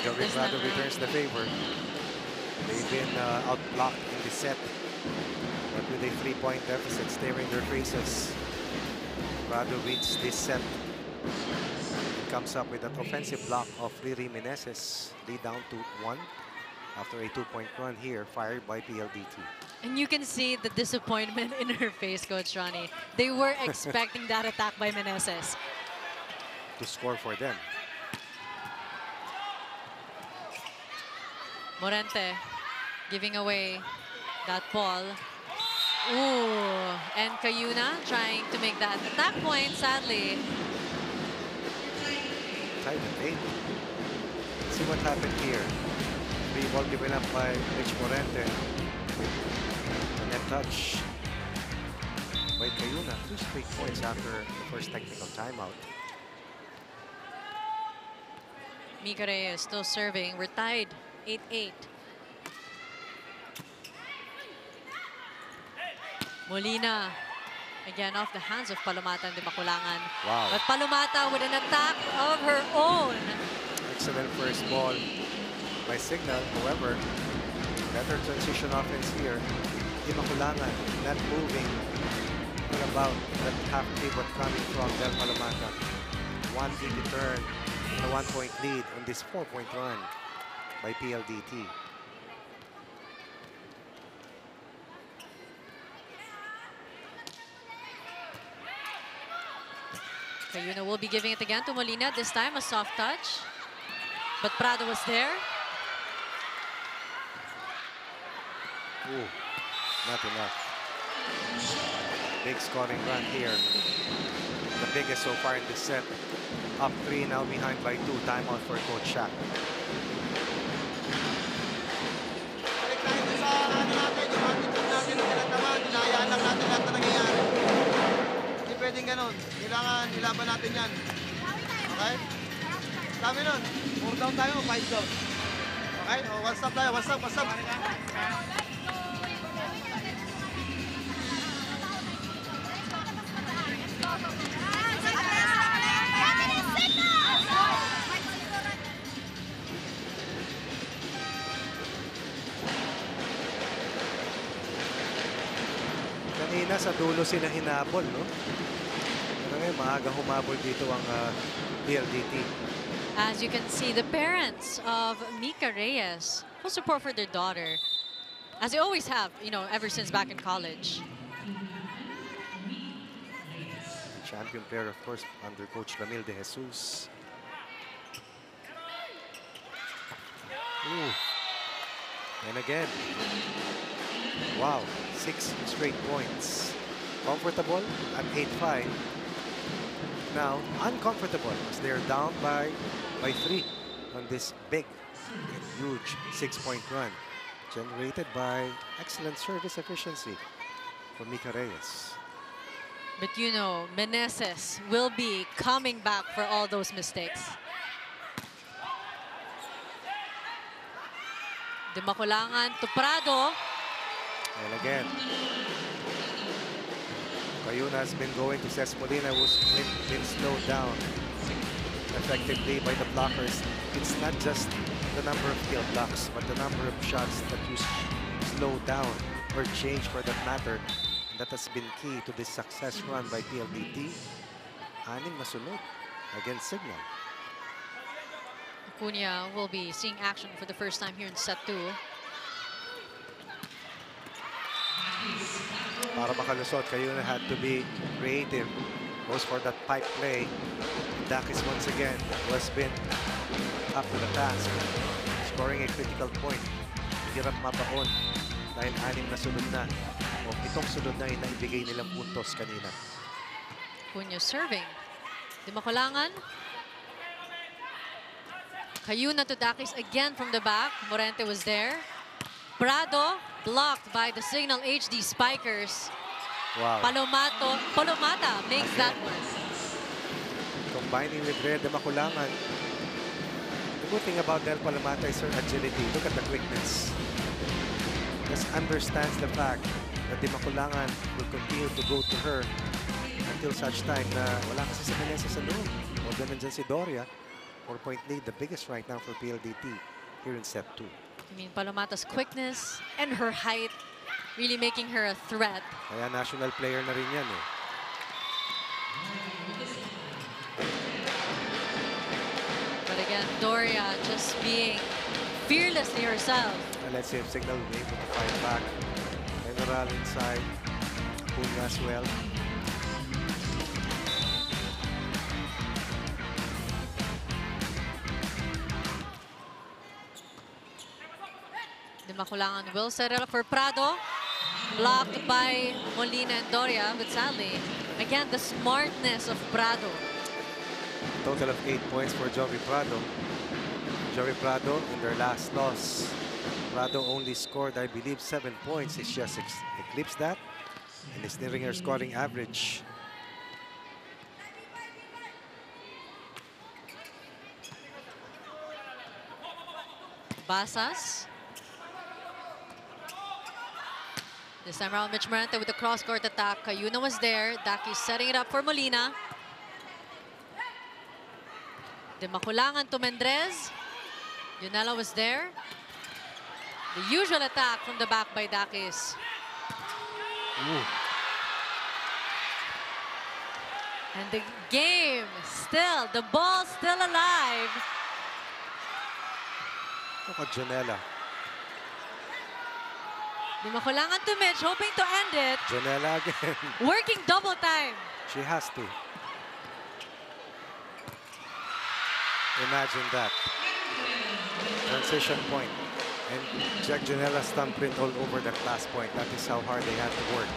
Gabriel Prado returns the favor. They've been outblocked in the set, but with a 3-point deficit staring their faces. Prado reads this set. He comes up with an offensive block of Riri Meneses, lead down to 1 after a 2-point run here, fired by PLDT. And you can see the disappointment in her face, Coach Ronnie. They were expecting that attack by Meneses. To score for them. Morente giving away that ball. Ooh, and Cayuna trying to make that attack point, sadly. Tied at 8. Let's see what happened here. Free ball given up by Mitch Morente. The net touch by Cayuna. 2 straight points after the first technical timeout. Mika Reyes still serving. We're tied 8-8. Molina, again off the hands of Palomata and Di Maculangan. Wow. But Palomata with an attack of her own. Excellent first ball by Cignal. However, better transition offense here. Di Maculangan not moving. What about that half pivot coming from Del Palomata? 180 turn and a 1-point lead on this 4-point run by PLDT. Cayuna will be giving it again to Molina. This time a soft touch. But Prado was there. Ooh, not enough. Big scoring run here. The biggest so far in this set. Up 3, now behind by 2. Timeout for Coach Shaq. Balik tayo dun sa ano natin, yung attitude natin na pinagdaman, hinahayaan lang natin lahat na nangyayari. Hindi pwedeng ganun. Kailangan ilaban natin yan. Okay? Dami nun. 4 down tayo, 5 down. Okay? O, 1 stop tayo, 1 stop, 1 stop. Kanina sa dulo sila hinabol, no? Pero ngayon, maaga humabol dito ang PLDT. As you can see, the parents of Mika Reyes full support for their daughter, as they always have, you know, ever since back in college. Champion player, of course, under Coach Ramil de Jesus. Ooh. And again. Wow, 6 straight points. Comfortable at 8-5. Now, uncomfortable as they're down by 3 on this big, huge 6-point run. Generated by excellent service efficiency for Mika Reyes. But you know, Meneses will be coming back for all those mistakes. Di Maculangan to Prado. And again, Cayuna has been going to Ces Molina, who's been slowed down effectively by the blockers. It's not just the number of kill blocks, but the number of shots that you slow down or change for that matter. And that has been key to this success run by PLDT. 6 na sunod against Cignal. Acuna will be seeing action for the first time here in set 2. Para makalusot, kayo na had to be creative. Goes for that pipe play. Dakis once again has been up to the task. Scoring a critical point. Hirap mabaon dahil 6 na sunod na. O 7 sunod na yung naibigay nilang puntos kanina. Acuna serving. Di makulangan. Cayuna to Dakis again from the back. Morente was there. Prado blocked by the Cignal HD Spikers. Wow. Palomata makes that one. Combining with Red de Maculangan. The good thing about Del Palomata is her agility. Look at the quickness. Just understands the fact that de Maculangan will continue to go to her until such time na wala kasi si Menezes sa loob. O nandyan si Doria. 4-point lead, the biggest right now for PLDT here in set 2. I mean, Palomata's quickness and her height really making her a threat. Kaya national player na rin yan eh. But again, Doria just being fearlessly herself. Let's see if Cignal will be able to fight back. General inside. Puna as well. De Maculangan will set it up for Prado. Blocked by Molina and Doria, but sadly, again, the smartness of Prado. Total of 8 points for Jovi Prado. Jovi Prado in their last loss. Prado only scored, I believe, 7 points. It's just eclipsed that and is nearing her scoring average. Basas. This time around, Mitch Morente with the cross-court attack. Cayuna was there. Daki setting it up for Molina. De Maculangan to Mendrez. Junela was there. The usual attack from the back by Dakis. And the game still, the ball still alive. Look at Junela. De Maculangan to Mitch, hoping to end it. Junela again. Working double time. She has to. Imagine that. Transition point. And Jack Junela's thumbprint all over that last point. That is how hard they had to work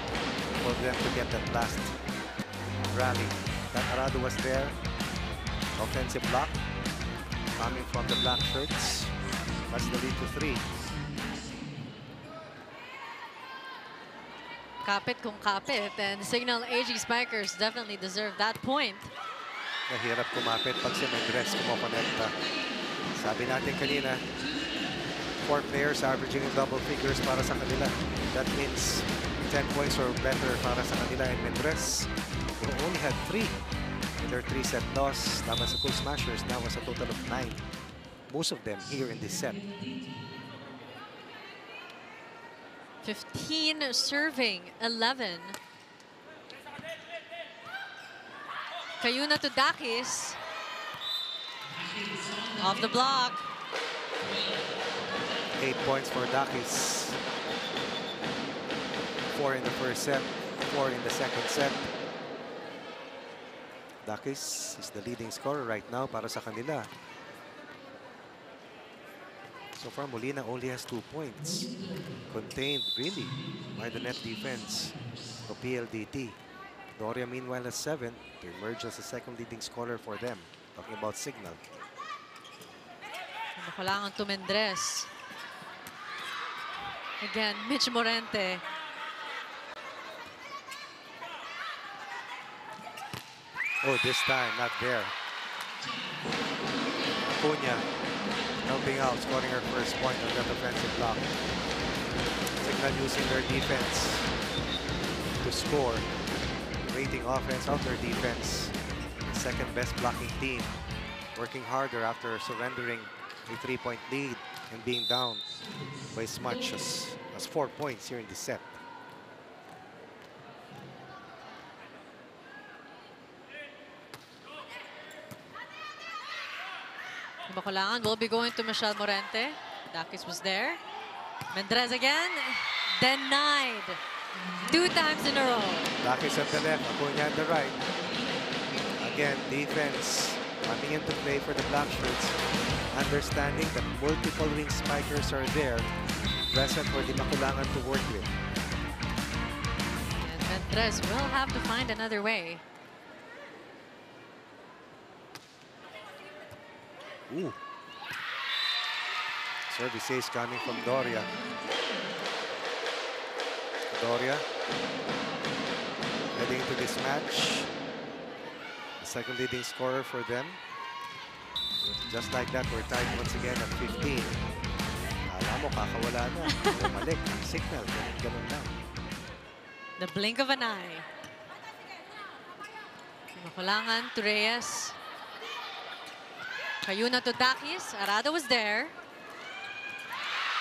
for them to get that last rally. That Arado was there. Offensive block. Coming from the black shirts. That's the lead to 3. Kapit kung kapit, and Cignal AG Spikers definitely deserve that point. Nahirap kumapit pag si Mendrez kumokonekta. Sabi natin kanina, 4 players averaging in double figures para sa kanila. That means 10 points or better para sa kanila, and Mendrez who only had 3 in their 3-set loss. Tama sa Cool Smashers, now was a total of 9. Most of them here in this set. 15 serving, 11. Cayuna to Dakis. Off the block. 8 points for Dakis. 4 in the first set, 4 in the second set. Dakis is the leading scorer right now para sa kanila. So far, Molina only has 2 points. Contained, really, by the net defense of PLDT. Doria, meanwhile, has 7 to emerge as the second leading scorer for them. Talking about Cignal. Makulangan to Mendrez. Again, Mitch Morente. Oh, this time, not there. Acuna helping out, scoring her first point on that offensive block. Cignal using their defense to score. Rating offense of their defense. The second best blocking team. Working harder after surrendering a 3-point lead and being down by as much as 4 points here in the set. Bakulangan will be going to Michelle Morente. Dakis was there. Mendrez again. Denied. 2 times in a row. Dakis at the left, Acuña at the right. Again, defense coming into play for the Black Shirts. Understanding that multiple wing spikers are there, present for the Bakulangan to work with. And Mendrez will have to find another way. Ooh. Service ace coming from Doria. Doria heading into this match. The second leading scorer for them. Just like that, we're tied once again at 15. Alam mo, kakawala na. Bumalik ang signal. Ganun lang. The blink of an eye. Bakulangan to Reyes. Cayuna to Dakis. Arado was there.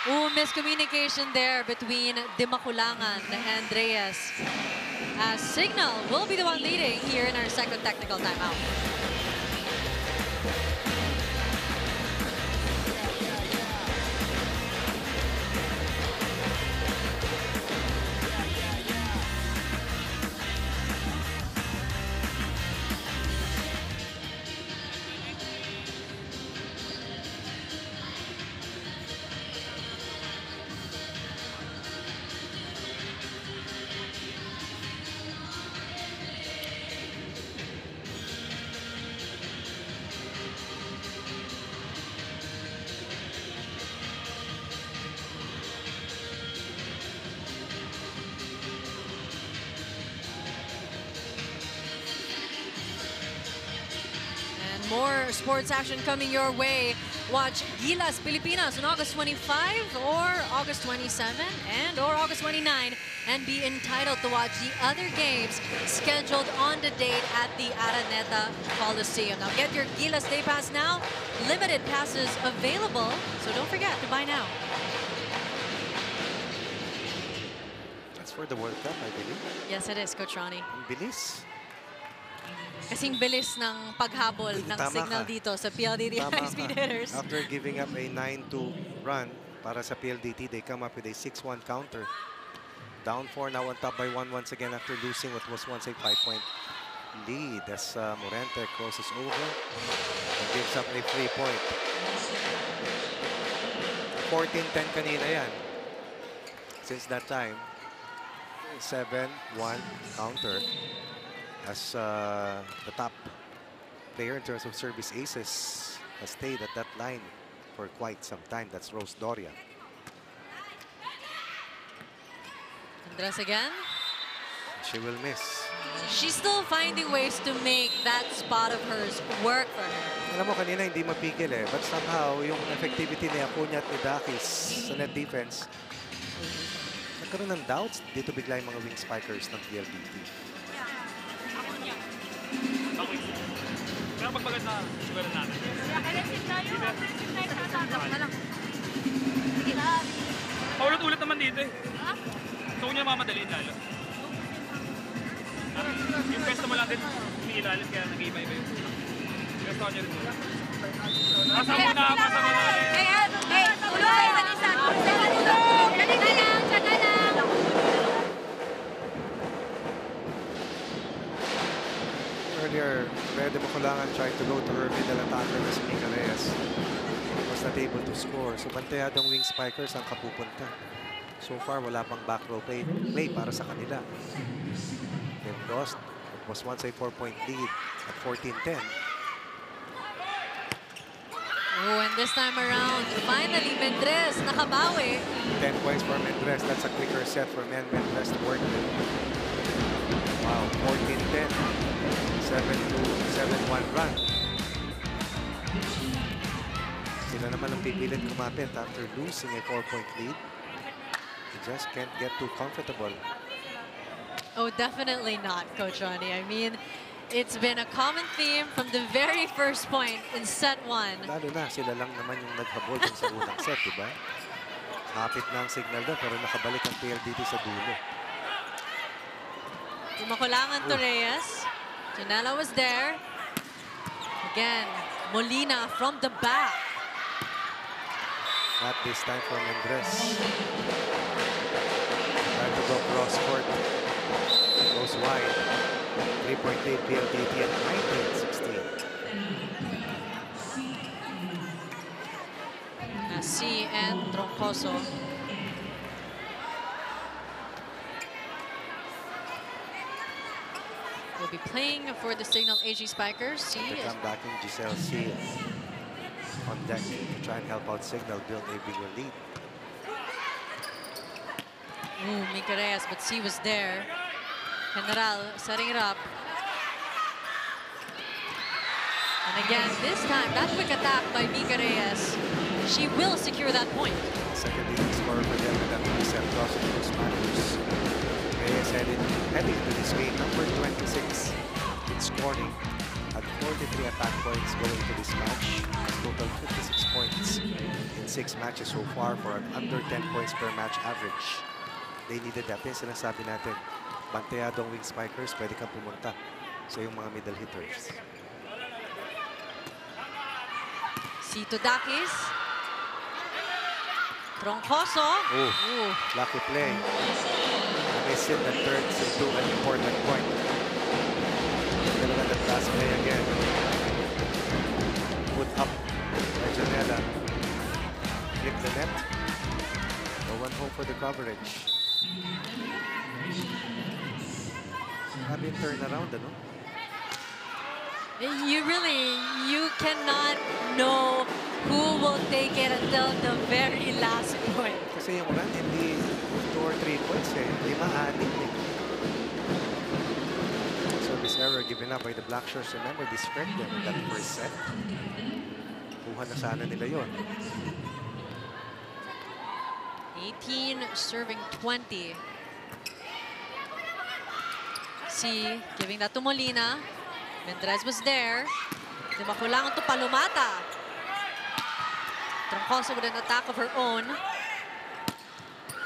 Ooh, miscommunication there between Dimakulangan and Reyes. As Cignal will be the one leading here in our second technical timeout. More sports action coming your way. Watch Gilas Pilipinas on August 25 or August 27 and or August 29 and be entitled to watch the other games scheduled on the date at the Araneta Coliseum. Now get your Gilas Day Pass now. Limited passes available, so don't forget to buy now. That's for the World Cup, I believe. Yes, it is, Coach Ronnie. Ang bilis. Kasing bilis ng paghabol ng Cignal dito sa PLDT high-speed hitters. After giving up a 9-2 run para sa PLDT, they come up with a 6-1 counter. Down 4, now on top by 1 once again after losing what was once a 5-point lead as Morente crosses over and gives up a 3-point. 14-10 kanina yan. Since that time, 7-1 counter. As the top player in terms of service aces has stayed at that line for quite some time. That's Rose Doria. Andres again. She will miss. She's still finding ways to make that spot of hers work for her. Alam mo, kanina hindi mapigil eh. But somehow, yung effectivity ni Acuña at ni Dakis sa net defense, nagkaroon ng doubts. Dito bigla yung mga wing spikers ng PLDT. Okay. Pero pagbagat na sugar natin. Aggressive tayo. Aggressive tayo sa attack na lang. Sige na. Paulit-ulit naman dito eh. So, kung niya mamadaliin lalo. Yung pwesto mo lang din umiilalim kaya nag-iiba-iba yun. Pwesto niya rin. Pasa mo na. Hey, ulo kayo sa isa. Dali na lang, saka lang. Earlier, Red Bakulangan tried to go to her middle attacker na si Mika Reyes. Was not able to score. So, bantayadong wing spikers ang kapupunta. So far, wala pang back row play para sa kanila. They've lost. It was once a 4-point lead at 14-10. Oh, and this time around, finally, Mendrez nakabawi. 10 points for Mendrez. That's a quicker set for Mendrez to work with. Wow, 14-10. 7-1 run. Sila naman ang pipilit kumapit after losing a 4-point lead. They just can't get too comfortable. Oh, definitely not, Coach Ronnie. I mean, It's been a common theme from the very first point in set 1. Lalo na, sila lang naman yung naghabol dun sa unang set, diba? Kapit na ang signal doon, pero nakabalik ang PLDT sa dulo. Makulangan to Reyes. Janela was there. Again, Molina from the back. Not this time for Mendres. Trying to go cross court. Goes wide. 3-point lead PLDT at 19-16. C and Troncoso. Will be playing for the Cignal AG Spikers. C To is come back in Giselle C on deck to try and help out Cignal build a bigger lead. Mika Reyes, but C was there. General setting it up. And again, this time, that quick attack by Mika Reyes, she will secure that point. Second leading scorer for them with that set cross of those Spaniards. Reyes heading into this game, number 26 in scoring at 43 attack points going into this match. Total 56 points in 6 matches so far for an under 10 points per match average. They needed that. Yung sinasabi natin, bantayadong wing spikers, pwede kang pumunta sa yung mga middle hitters. Sitodakis. Troncoso. Oh, lucky play. And they sit that turns into an important point. Look at the pass play again. Put up by Janela. Flip the net. No one home for the coverage. Grabe yung turnaround, ano? You cannot know who will take it until the very last point. Kasi yung run, hindi 2 or 3 points eh. 5-6 eh. So this error given up by the Black Shirts, remember, this wrecked them in that first set. Kuha na sana nila yun. 18 serving 20. C giving that to Molina. Mendres was there. Di ba kulangan to Palomata. Troncoso with an attack of her own.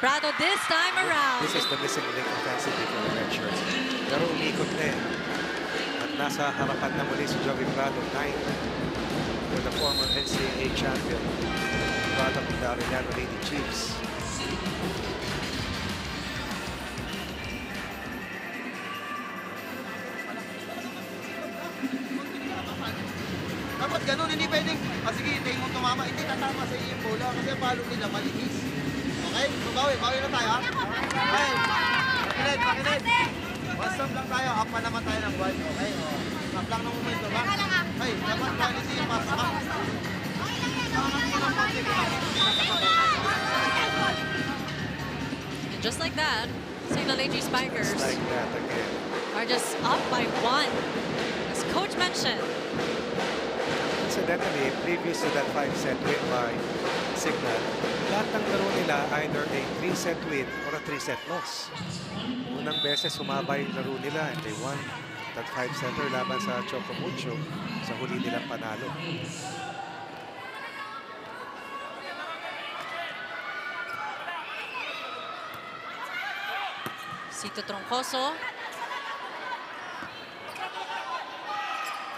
Prado this time around. This is the missing link offensively for the red shirts. Pero umikot na eh. At nasa harapan na muli si Joey Prado, 9 for the former NCAA champion. Product of the Arellano Lady Chiefs. Dapat ganun, hindi pwedeng, sige, hintayin mo tumama, hindi tatama sa iyo yung bola kasi ang palo nila malinis. Okay? So, bawi na tayo, ha? Okay. Makinig. One stop lang tayo, up pa naman tayo ng one. Okay? Up lang ng momento, ha? Okay, dapat quality yung pass, ha? And just like that, Cignal AG Spikers Just like that again. are just up by 1. As Coach mentioned. Incidentally, previous to that 5-set win by Cignal, lahat ng laro nila either a 3-set win or a 3-set loss. Unang beses sumabay yung laro nila and they won that 5-setter laban sa Chocomucho sa huli nilang panalo. Cito Troncoso.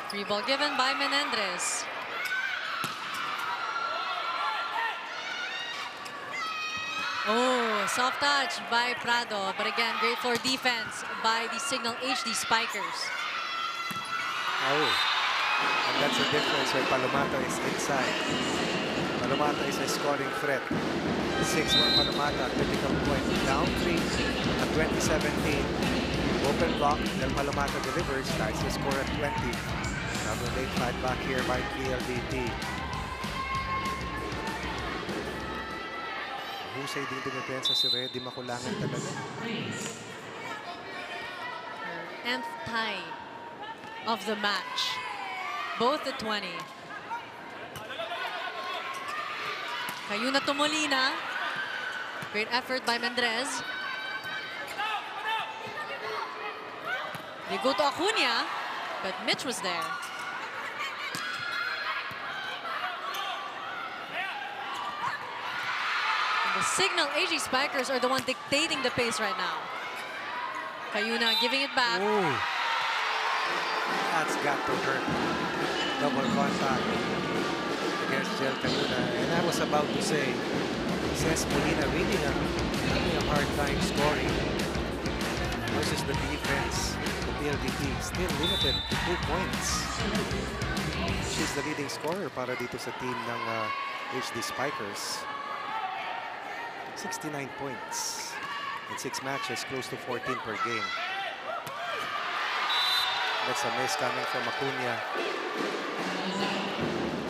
Free ball given by Menendez. Oh, soft touch by Prado. But again, great floor defense by the Cignal HD Spikers. Oh, and that's the difference when Palomata is inside. Palomata is a scoring threat. 6 for Palomata, critical point. Down 3 at 20-17. Open block, then Palomata delivers. Nice to score at 20. Another late fight back here by PLDT. Husay din dumipensa si Reddy, makulangan talaga. Nth tie of the match. Both at 20. Kayuna to Molina. Great effort by Mendres. They go to Acuna. but Mitch was there. And the Cignal AG Spikers are the one dictating the pace right now. Cayuna giving it back. Ooh. That's got to hurt. Double contact against Jel Cayuna. And I was about to say, Cesc Molina really having a hard time scoring versus the defense. The PLDT still limited to 2 points. She's the leading scorer para dito sa team ng HD Spikers. 69 points in 6 matches, close to 14 per game. That's a miss coming from Acuna.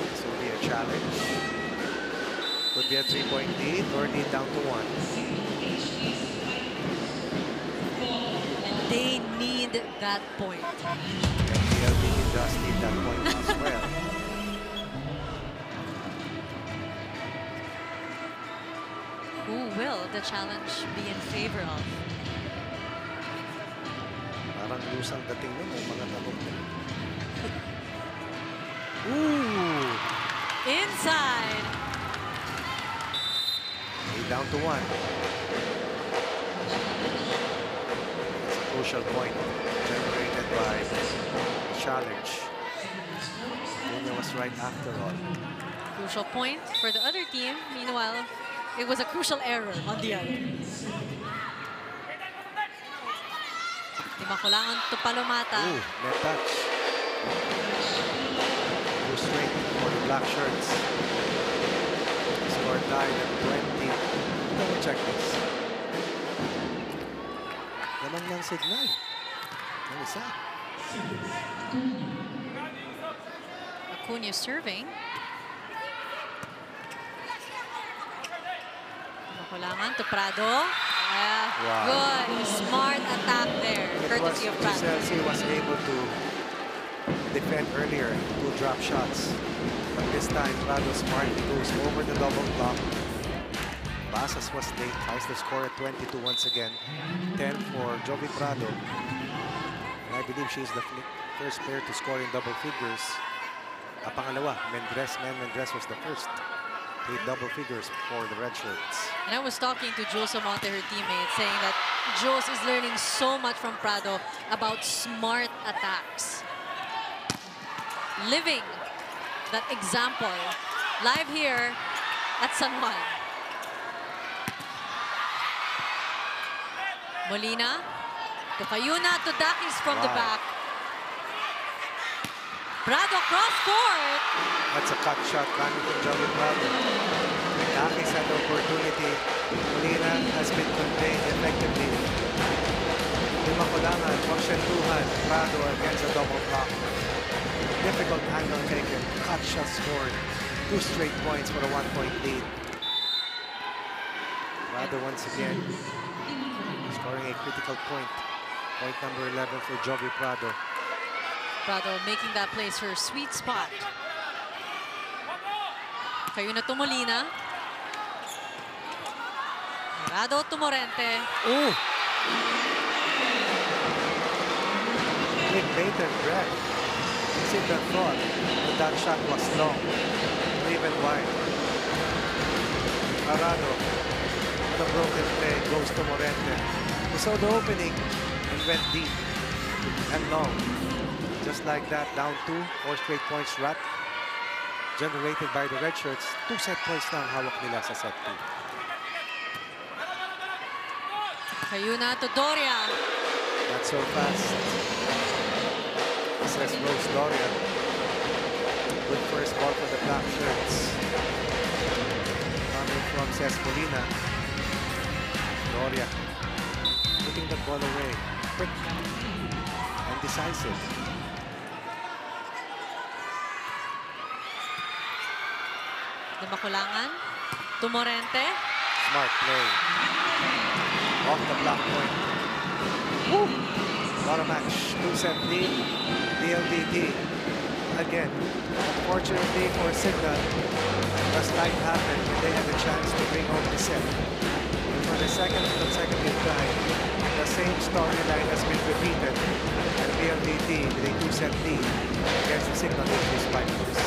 This will be a challenge. Could be a 3-point lead or lead down to 1. And they need that point. And PLDT does need that point as well. Who will the challenge be in favor of? Parang lusang dating nun, may mga tanong din. Ooh! Inside. Down to 1. It's a crucial point generated by challenge. Acuna was right after all. Crucial point for the other team. Meanwhile, it was a crucial error on the other. Makulangan to Palomata. Ooh, net touch. Go straight for the black shirts. Score tied at 20. Double check this. Naman ng Cignal. Ang isa. Acuna serving. Makulangan to Prado. Wow. Good. Smart attack there. Courtesy of Prado. Chelsea was able to defend earlier, 2 drop shots. But this time, Prado smartly goes over the double block. Basas was late, ties the score at 22 once again. 10 for Jovi Prado. And I believe she's the first player to score in double figures. Pangalawa, Mendres was the first. Played double figures for the red shirts. And I was talking to Jules Amonte, her teammate, saying that Jules is learning so much from Prado about smart attacks. Living that example live here at San Juan. Molina to Cayuna to Dakis from the back. Prado cross court. That's a cut shot coming from Jovi Prado. Dakis had the opportunity. Molina has been contained effectively. Makulangan, Pagsentuhan, Prado against a double block. Difficult angle taken. Cut shot scored. 2 straight points for a 1-point lead. Prado once again scoring a critical point. Point number 11 for Jovi Prado. Prado making that place her sweet spot. Cayuna to Molina. Prado to Morente. Ooh! Big bated breath. Cignal thought that that shot was long, or even wide. Arado, the broken play, goes to Morente, who saw the opening and went deep and long. Just like that, down 2, 4 straight points run generated by the red shirts. 2 set points na ang hawak nila sa set 2. Cayuna to Doria. Not so fast. Says Rose Doria. Good first ball for the black shirts. Coming from Cesc Molina. Doria putting the ball away. Quick and decisive. Makulangan to Morente. Smart play. Off the block point. Woo! What a match. 2-set lead. PLDT. Again, unfortunately for Cignal, a slight happened when they had a chance to bring home the set. And for the second consecutive time, the same storyline has been repeated. And PLDT PLDT with a 2-set lead against the Cignal HD Spikers.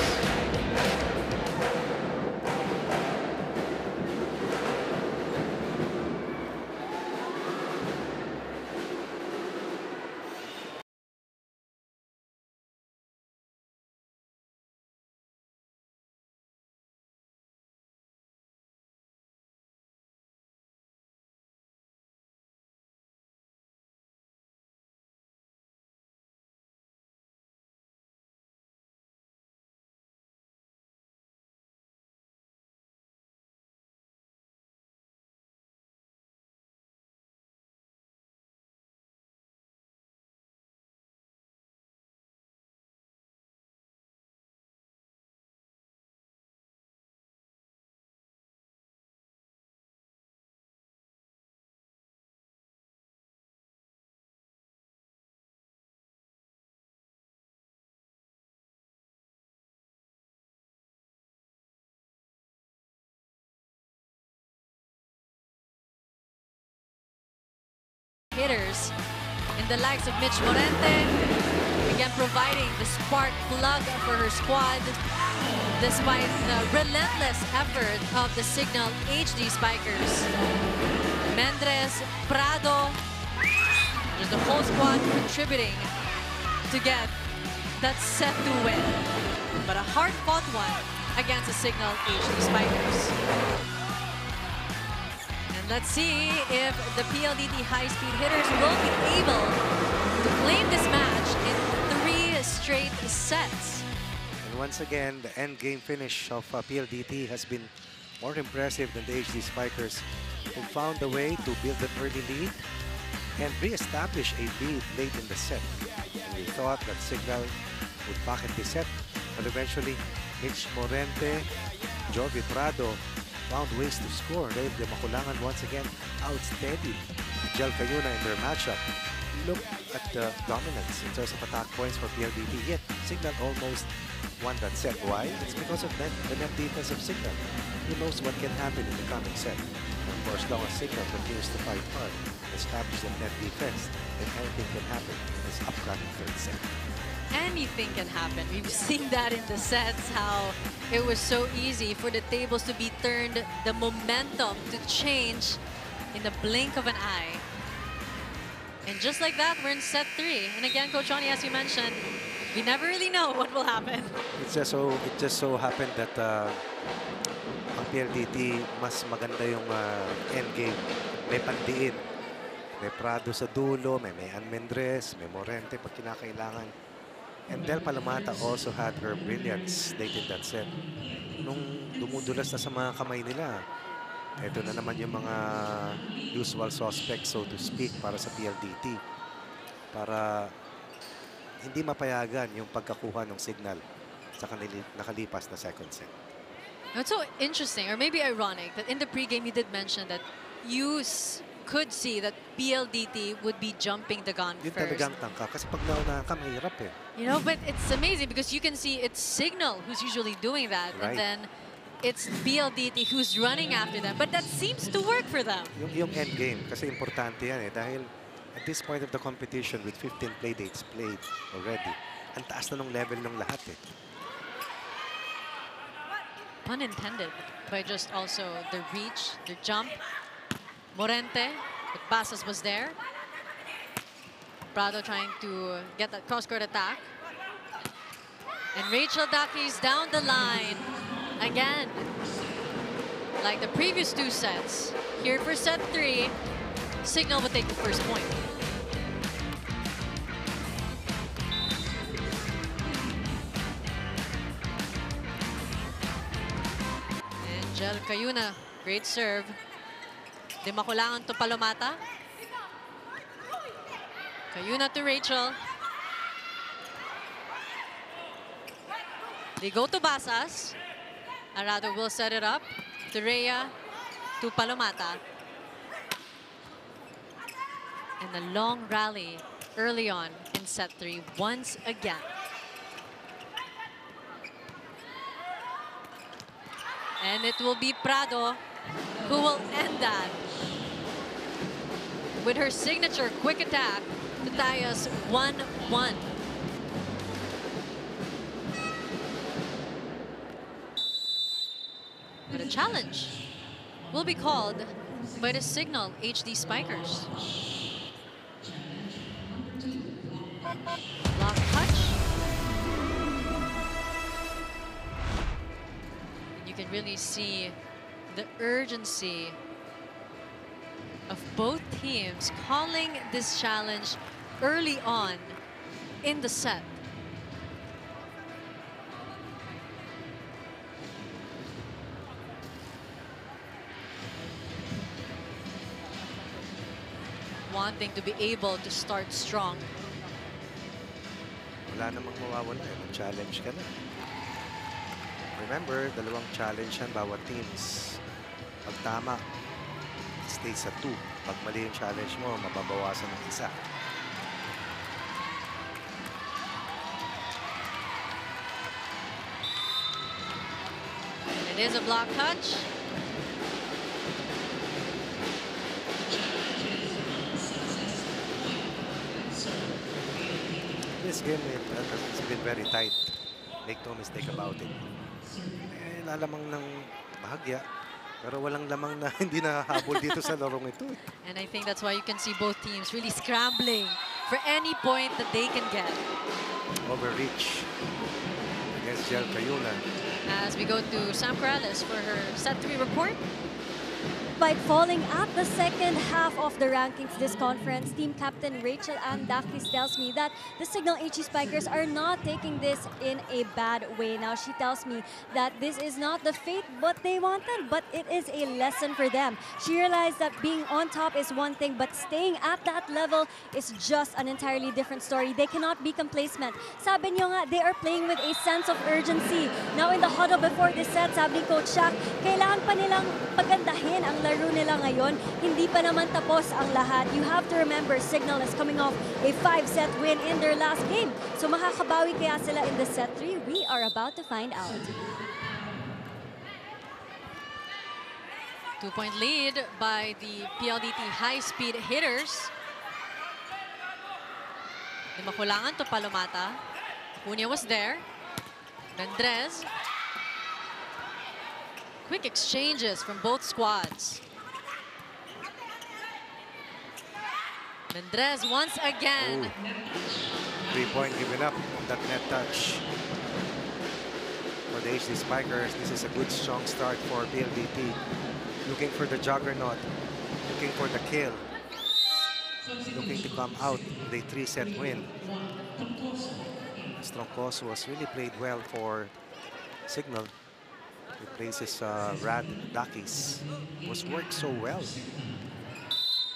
Hitters in the likes of Mitch Morente, again providing the spark plug for her squad despite the relentless effort of the Cignal HD Spikers. Mendres, Prado, just the whole squad contributing to get that set to win. But a hard-fought one against the Cignal HD Spikers. Let's see if the PLDT high-speed hitters will be able to claim this match in 3 straight sets. And once again, the end game finish of PLDT has been more impressive than the HD Spikers, who found a way to build an early lead and re-establish a lead late in the set. And we thought that Cignal would pocket the set, but eventually Mitch Morente, Jovi Prado found ways to score. Dahil the Makulangan once again outsteadied Jel Cayuna in their matchup. Look at the dominance in terms of attack points for PLDT. Yet Cignal almost won that set. Why? It's because of the net defense of Cignal. Who knows what can happen in the coming set? And for as long as Cignal continues to fight hard, establish the net defense, then anything can happen in this upcoming third set. Anything can happen. We've seen that in the sets, how it was so easy for the tables to be turned, the momentum to change in the blink of an eye. And just like that, we're in set 3. And again, Coach Ronnie, as you mentioned, we never really know what will happen. It just so happened that ang PLDT mas maganda yung end game. May pandiin. May Prado sa dulo, may Mendres, may Morente pag kinakailangan. And Del Palamata also had her brilliance late in that set. Nung dumudulas na sa mga kamay nila, ito na naman yung mga usual suspects, so to speak, para sa PLDT. Para hindi mapayagan yung pagkakuha ng Cignal sa nakalipas na second set. It's so interesting, or maybe ironic, that in the pregame you did mention that you could see that PLDT would be jumping the gun Yun first. talagang tangka. Kasi pag naunahan ka, mahirap eh. You know, but it's amazing because you can see it's Cignal who's usually doing that. Right. And then it's PLDT who's running after them. But that seems to work for them. Yung end game, kasi importante yan eh. Dahil at this point of the competition with 15 playdates played already, ang taas na ng level ng lahat eh. Pun intended, by just also the reach, the jump. Morente, but Basas was there. Prado trying to get that cross-court attack. And Rachel Ducky's down the line. Again, like the previous 2 sets. Here for set 3, Cignal will take the first point. And Jel Cayuna, great serve. Di makulangan to Palomata. Cayuna to Rachel. They go to Basas. Arado will set it up to Rhea, to Palomata. And a long rally early on in set 3 once again. And it will be Prado who will end that with her signature quick attack to tie us 1-1. But a challenge will be called by the Cignal HD Spikers. Block touch. And you can really see the urgency of both teams calling this challenge early on in the set. Wanting to be able to start strong. Wala namang mawawala. Challenge ka na. Remember, dalawang challenge yan bawat teams. Pag tama, stay sa 2. Pag mali yung challenge mo, mababawasan ng 1. It is a block touch. This game has been very tight. Make no mistake about it. Eh, lalamang ng bahagya. Pero walang lamang na hindi nahahabol dito sa larong ito. And I think that's why you can see both teams really scrambling for any point that they can get. Overreach against Jel Cayuna. As we go to Sam Corrales for her set 3 report. Despite falling at the second half of the rankings this conference, team captain Rachel Ann Dakis tells me that the Cignal HE Spikers are not taking this in a bad way. Now, she tells me that this is not the fate what they wanted, but it is a lesson for them. She realized that being on top is one thing, but staying at that level is just an entirely different story. They cannot be complacent. Sabi niyo nga, they are playing with a sense of urgency. Now, in the huddle before this set, sabi ni Coach Shaq, kailangan pa nilang pagandahin ang laro nila ngayon. Hindi pa naman tapos ang lahat. You have to remember, Cignal is coming off a 5-set win in their last game. So makakabawi kaya sila in the set 3? We are about to find out. 2-point lead by the PLDT high-speed hitters. Di makulangan to Palomata. Cunha was there. Mendrez. Quick exchanges from both squads. Mendrez once again. 3-point given up on that net touch. For the HD Spikers, this is a good strong start for PLDT. Looking for the juggernaut, looking for the kill, looking to come out with a 3-set win. Strongkoso has really played well for Cignal. Replaces Rad Dakis, who's worked so well.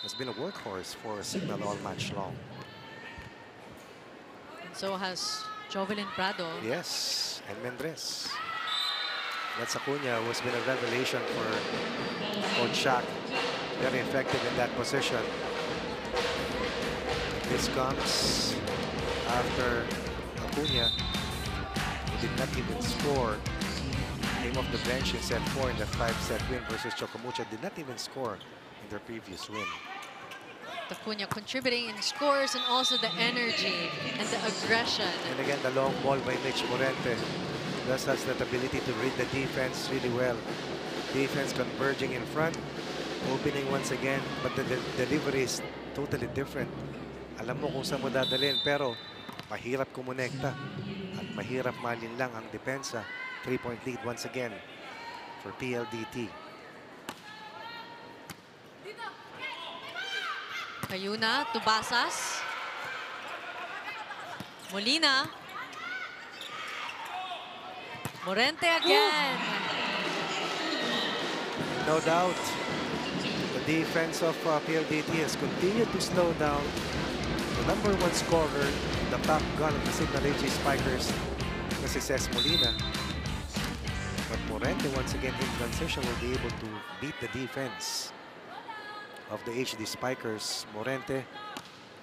Has been a workhorse for Cignal all match long. And so has Jovelyn Prado. Yes, and Mendrez. That's Acuna, who has been a revelation for Coach Shaq. Very effective in that position. This comes after Acuna, who did not even score. Came off the bench in set 4 in the 5-set win versus Chocomucha. Did not even score in their previous win. Acuna contributing in scores and also the energy and the aggression. And again, the long ball by Mitch Morente. Thus has that ability to read the defense really well. Defense converging in front, opening once again, but the delivery is totally different. Alam mo kung saan mo dadalhin, pero mahirap kumonekta at mahirap malinlang ang depensa. 3-point lead once again for PLDT. Cayuna to Basas. Molina. Morente again. No doubt, the defense of PLDT has continued to slow down the #1 scorer, the top gun of the Cignal HE Spikers, na si Ces Molina. But Morente, once again in transition, will be able to beat the defense of the HD Spikers. Morente,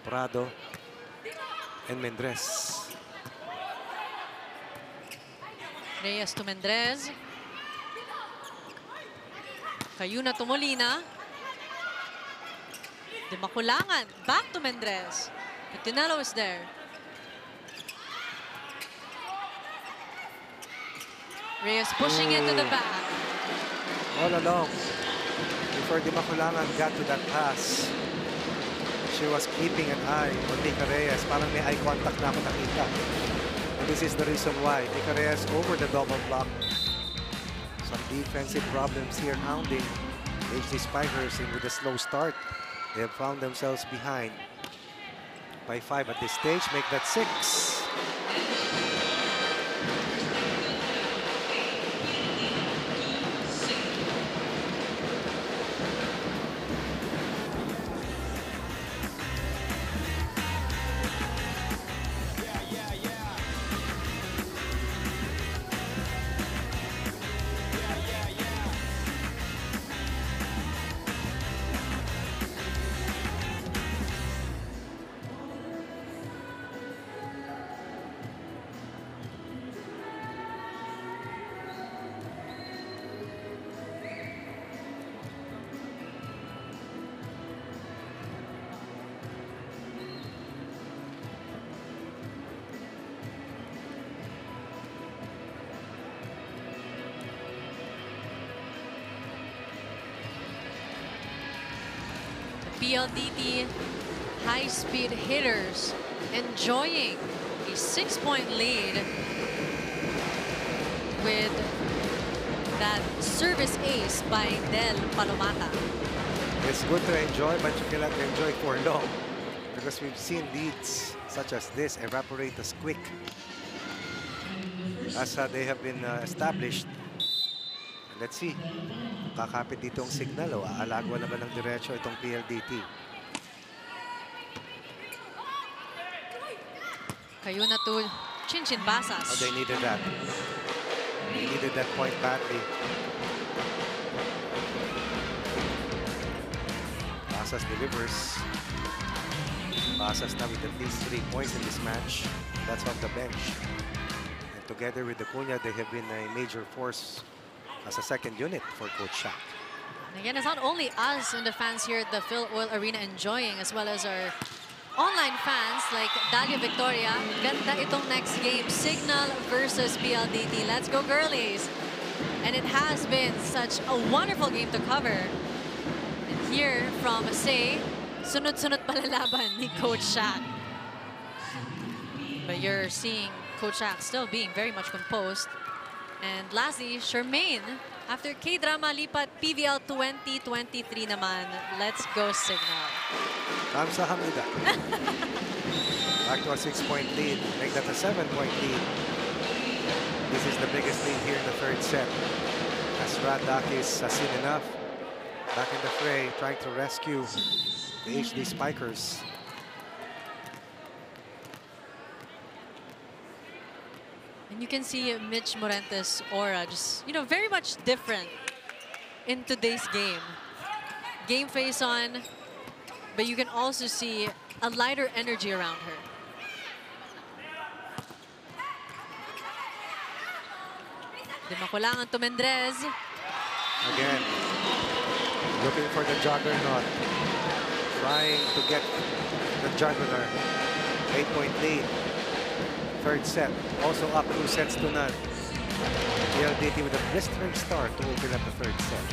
Prado, and Mendrez. Reyes to Mendrez. Cayuna to Molina. Di makulangan. Back to Mendrez. But Dinello is there. Reyes pushing it to the back. All along, before Di Maculangan got to that pass, she was keeping an eye on Nika Reyes. Parang may eye contact na ako nakita. And this is the reason why. Nika Reyes over the double block. Some defensive problems here hounding HD Spikers, and with a slow start, they have found themselves behind by 5 at this stage. Make that 6. PLDT high-speed hitters enjoying a 6-point lead with that service ace by Del Palomata. It's good to enjoy, but you cannot enjoy for long because we've seen leads such as this evaporate as quick as they have been established. Let's see. Kakapit dito ang Cignal o aalagwa naman ng diretso itong PLDT. Kayo na to Chinchin Basas. Oh, they needed that. They needed that point badly. Basas delivers. Basas now with at least 3 points in this match. That's off the bench. And together with the Cunha, they have been a major force as a second unit for Coach Shaq. And again, it's not only us and the fans here at the Phil Oil Arena enjoying, as well as our online fans like Dalia Victoria. Ganda itong next game, Cignal versus PLDT. Let's go, girlies! And it has been such a wonderful game to cover. And here from Say, sunod-sunod palalaban ni Coach Shaq. But you're seeing Coach Shaq still being very much composed. And lastly, Charmaine, after K-Drama lipat PVL 2023 naman. Let's go, Cignal. Kamsahamnida. Back to a 6-point lead. Make that a 7-point lead. This is the biggest lead here in the third set. As Radakis has seen enough. Back in the fray, trying to rescue the HD Spikers. And you can see Mitch Morente's aura just, you know, very much different in today's game. Game face on, but you can also see a lighter energy around her. Di makulangan to Mendrez. Again, looking for the juggernaut. Trying to get the juggler. 8-point lead. Third set, also up 2 sets to none. PLDT with a blistering start to open up the third set.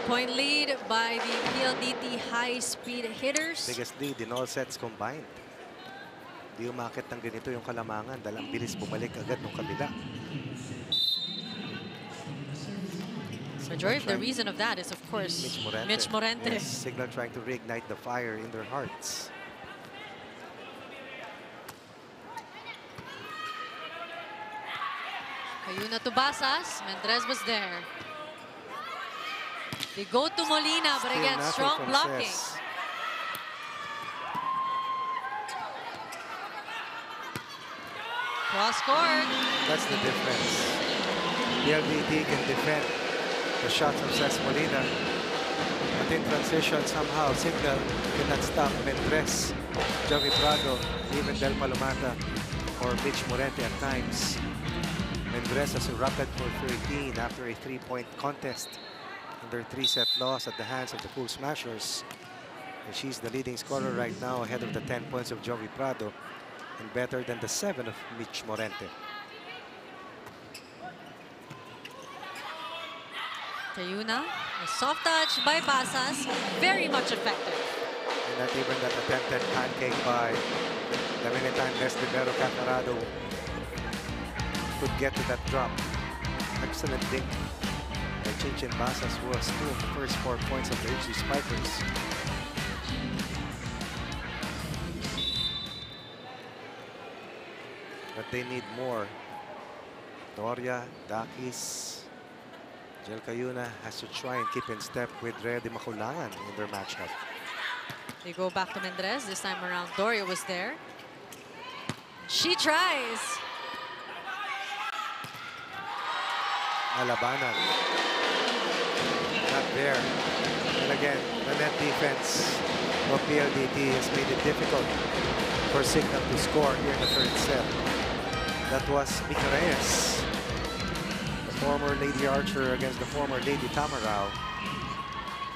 Point lead by the PLDT high-speed hitters. Biggest lead in all sets combined. Di umakit ng ganito yung Kalamangan dahil ang bilis bumalik agad ng kabila. Majority of the reason of that is, of course, Mitch Morente. Yes, Cignal trying to reignite the fire in their hearts. Ayuna to Basas. Mendrez was there. They go to Molina, but Still again, nothing strong from blocking. Cess. Cross court. That's the difference. PLDT can defend the shots of Cess Molina, but in transition somehow Cignal cannot stop Mendrez, Jovi Prado, even Del Palomata or Mitch Morente at times. Mendrez has erupted for 13 after a 3-point contest in their 3-set loss at the hands of the Pool Smashers. And she's the leading scorer right now, ahead of the 10 points of Jovi Prado and better than the 7 of Mitch Morente. Ayuna, a soft touch by Basas, very much effective. And not even that attempted pancake by the Dominican Libero Catarado could get to that drop. Excellent dink by Chinchin Basas, who has 2 of the first 4 points of the HC Spikers. But they need more. Doria, Dakis, Jel Cayuna has to try and keep in step with Rhea Di Maculangan in their matchup. They go back to Mendrez. This time around, Doria was there. She tries. Alabanan. Not there. And again, the net defense of PLDT has made it difficult for Cignal to score here in the 3rd set. That was Mika Reyes, the former Lady Archer against the former Lady Tamarao.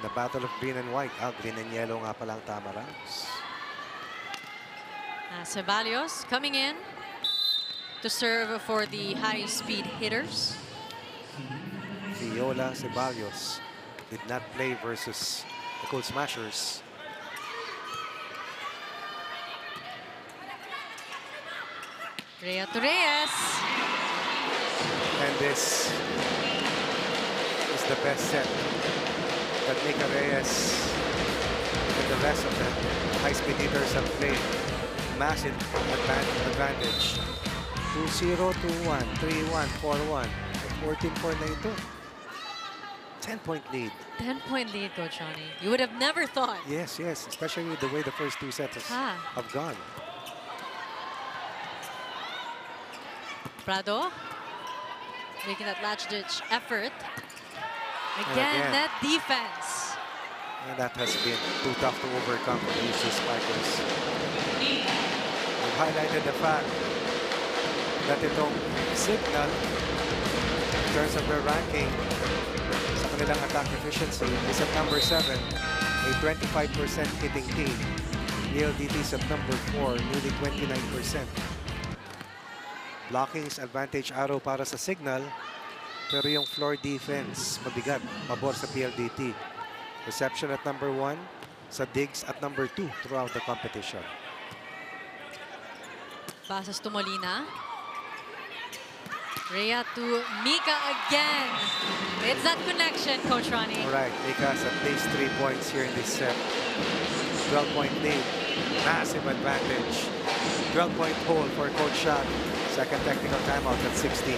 The battle of green and white. Green and yellow nga palang Tamaraos. Ceballos coming in to serve for the high-speed hitters. Viola Ceballos did not play versus the Cold Smashers. Rhea to Reyes. And this is the best set that Mika Reyes and the rest of the high-speed hitters have played. Massive advantage. 2-0, 2-1, 3-1, 4-1, 14-4 na ito. 10-point lead. 10-point lead, Coach Ronnie. You would have never thought. Yes, yes, especially with the way the first 2 sets have gone. Prado making that latch-ditch effort. Again, net defense. And that has been too tough to overcome for the HC Spikers. We've highlighted the fact that itong Cignal, in terms of their ranking, sa kanilang attack efficiency, is at number 7, a 25% hitting team. PLDT is at number 4, nearly 29%. Blocking is advantage arrow para sa Cignal, pero yung floor defense, mabigat, pabor sa PLDT. Reception at number 1, sa digs at number 2 throughout the competition. Basas to Molina. Rhea to Mika again. It's that connection, Coach Ronnie. All right, Mika has at least 3 points here in this set. 12-point lead, massive advantage. 12-point hold for Coach Shaq. Second technical timeout at 16-4.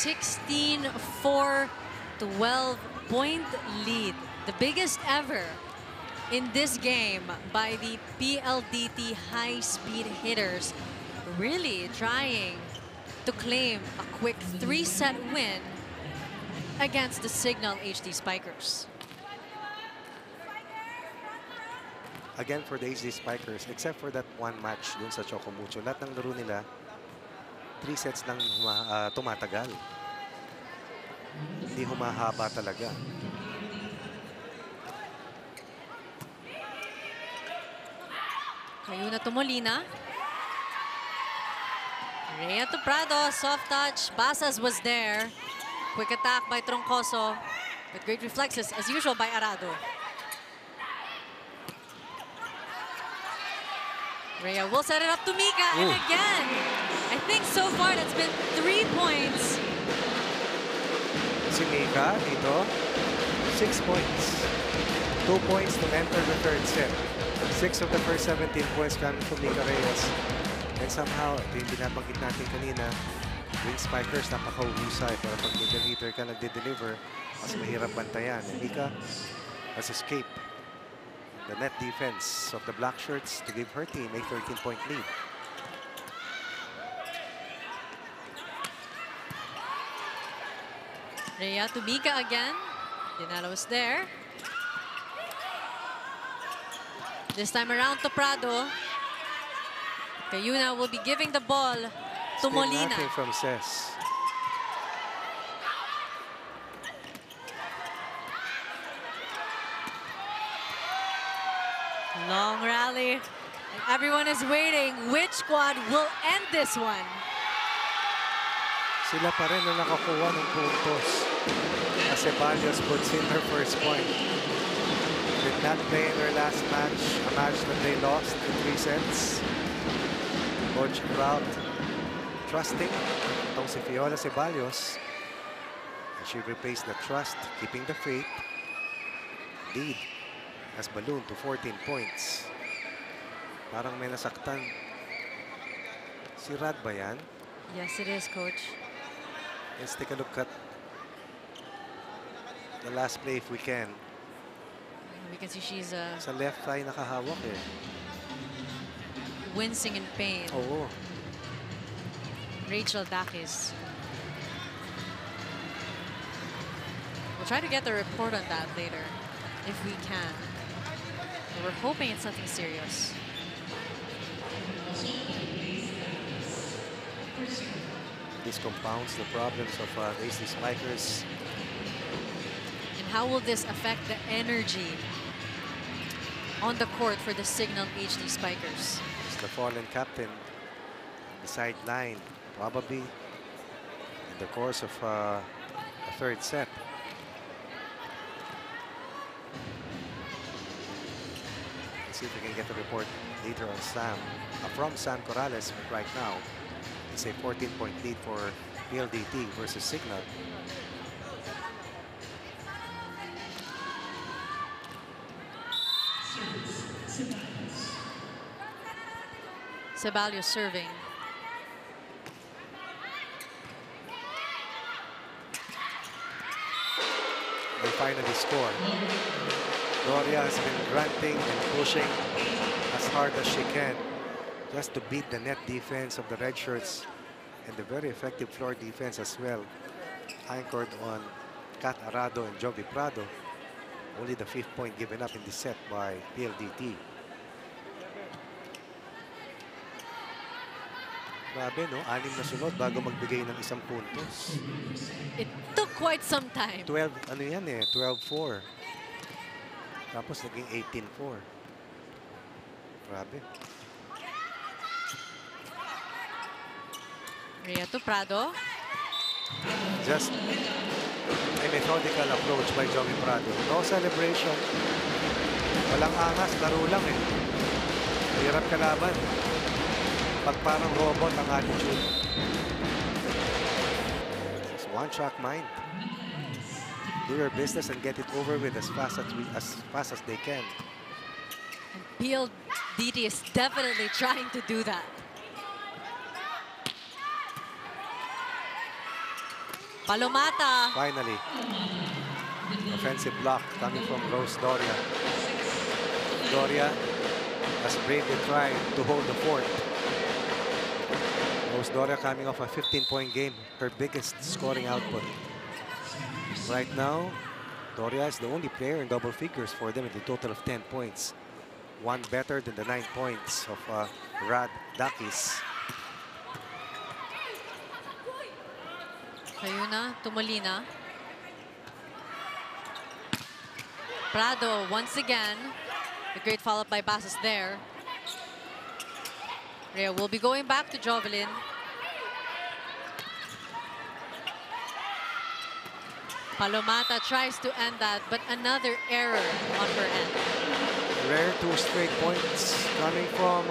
(16-4) 12-point lead. The biggest ever in this game by the PLDT high-speed hitters. Really trying to claim a quick 3-set win against the Cignal HD Spikers. again for the HD Spikers, except for that one match dun sa Chocomucho, lahat ng laro nila, 3 sets lang tumatagal. Hindi humahaba talaga. Ayuna to Molina. Rhea to Prado, soft touch. Basas was there. Quick attack by Troncoso. With great reflexes, as usual, by Arado. Rhea will set it up to Mika, and again, I think so far that's been 3 points. Si Mika dito, 6 points. 2 points to enter the third set. 6 of the first 17 points coming from Mika Reyes. And somehow, ito yung binabanggit natin kanina, wing spikers, napaka-husay. Pero pag middle hitter ka nagde-deliver, mas mahirap bantayan. And Mika has escaped the net defense of the black shirts to give her team a 13-point lead. Rhea to Mika again. Dinalo was there. This time around to Prado. Cayuna will be giving the ball to Still Molina. nothing from Ces. Long rally. And everyone is waiting. Which squad will end this one? Sila pa rin na nakakuha ng puntos. As Ceballos puts in her first point. Did not play in their last match, a match that they lost in 3 sets. Coach Proud trusting itong si Fiola Ceballos. And she repays the trust, keeping the faith. Lead has ballooned to 14 points. Parang may nasaktan. Si Rad ba yan? Yes, it is, Coach. Let's take a look at the last play if we can. We can see she's Sa left thigh nakahawak eh. wincing in pain. Oo. Rachel Dakis. We'll try to get the report on that later, if we can. But we're hoping it's nothing serious. This compounds the problems of the HD Spikers. And how will this affect the energy on the court for the Cignal HD Spikers? It's the fallen captain on the sideline, probably in the course of a third set. Let's see if we can get a report later on from Sam Corrales. But right now, it's a 14-point lead for PLDT versus Cignal. Ceballos serving. They finally score. Doria has been grunting and pushing as hard as she can just to beat the net defense of the red shirts and the very effective floor defense as well, anchored on Kat Arado and Jovi Prado. Only the 5th point given up in this set by PLDT. Grabe, no? 6 na sunod bago magbigay ng 1 puntos. It took quite some time. 12, ano yan eh? 12-4. Tapos naging 18-4. Grabe. Rhea to Prado. Just a methodical approach by Jovi Prado. No celebration. Walang angas, laro lang eh. Hirap kalaban. Pag parang robot ang attitude. It's one-track mind. Do your business and get it over with as fast as they can. And PLDT is definitely trying to do that. Palomata. Finally, offensive block coming from Rose Doria. Doria has bravely tried to hold the fort. Rose Doria coming off a 15-point game, her biggest scoring output. Right now, Doria is the only player in double figures for them with a total of 10 points. one better than the 9 points of Rad Dakis. Cayuna to Molina. Prado once again. A great follow-up by Basas there. Rhea will be going back to Jovelyn. Palomata tries to end that, but another error on her end. Rare 2 straight points coming from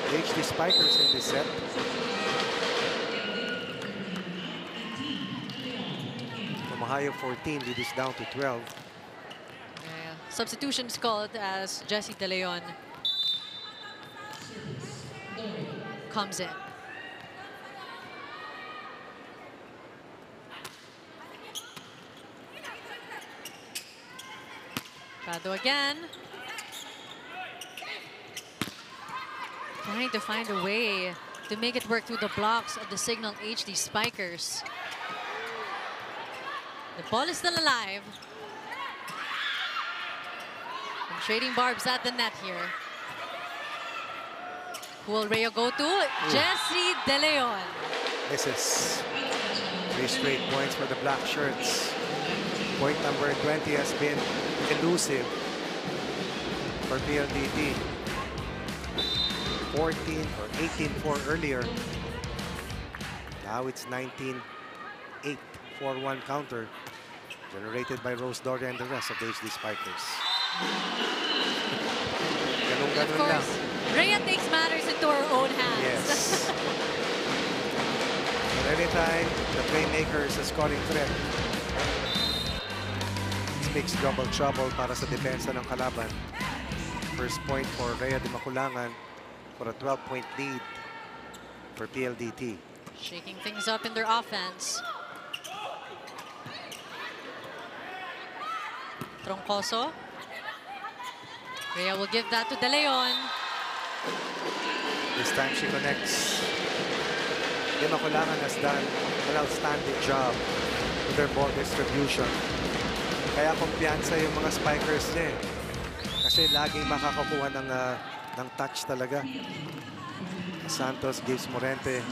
HD Spikers in this set. From a high of 14, lead is down to 12. Substitution is called as Jessie De Leon comes in. Prado again. Trying to find a way to make it work through the blocks of the Cignal HD Spikers. The ball is still alive. And trading barbs at the net here. Who will Rayo go to? Jessie De Leon. This is 3 straight points for the black shirts. Point number 20 has been elusive for PLDT. 14 or 18-4 earlier. Now it's 19-8, 4-1 counter generated by Rose Doria and the rest of the HD Spikers. Of course, Rhea takes matters into her own hands. Yes. But anytime the playmaker is a scoring threat, speaks double trouble para sa depensa ng kalaban. First point for Rhea de Maculangan for a 12-point lead for PLDT. Shaking things up in their offense. Troncoso. Rhea will give that to De Leon. This time she connects. De Maculangan has done an outstanding job with their ball distribution. Kaya kumpiyansa yung mga spikers niya eh. Kasi laging makakakuha ng touch talaga. Santos gives Morente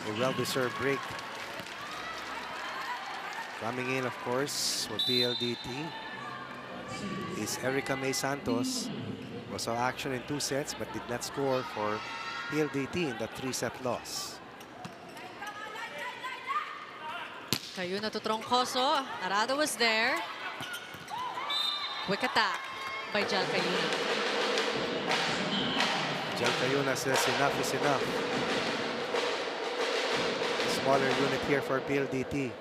a well-deserved break. Coming in, of course, for PLDT is Erica May Santos. Was saw action in 2 sets but did not score for PLDT in the 3-set loss. Cayuna to Troncoso. Arado was there. Quick attack by Jal Cayuna. Jal Cayuna says enough is enough. Smaller unit here for PLDT.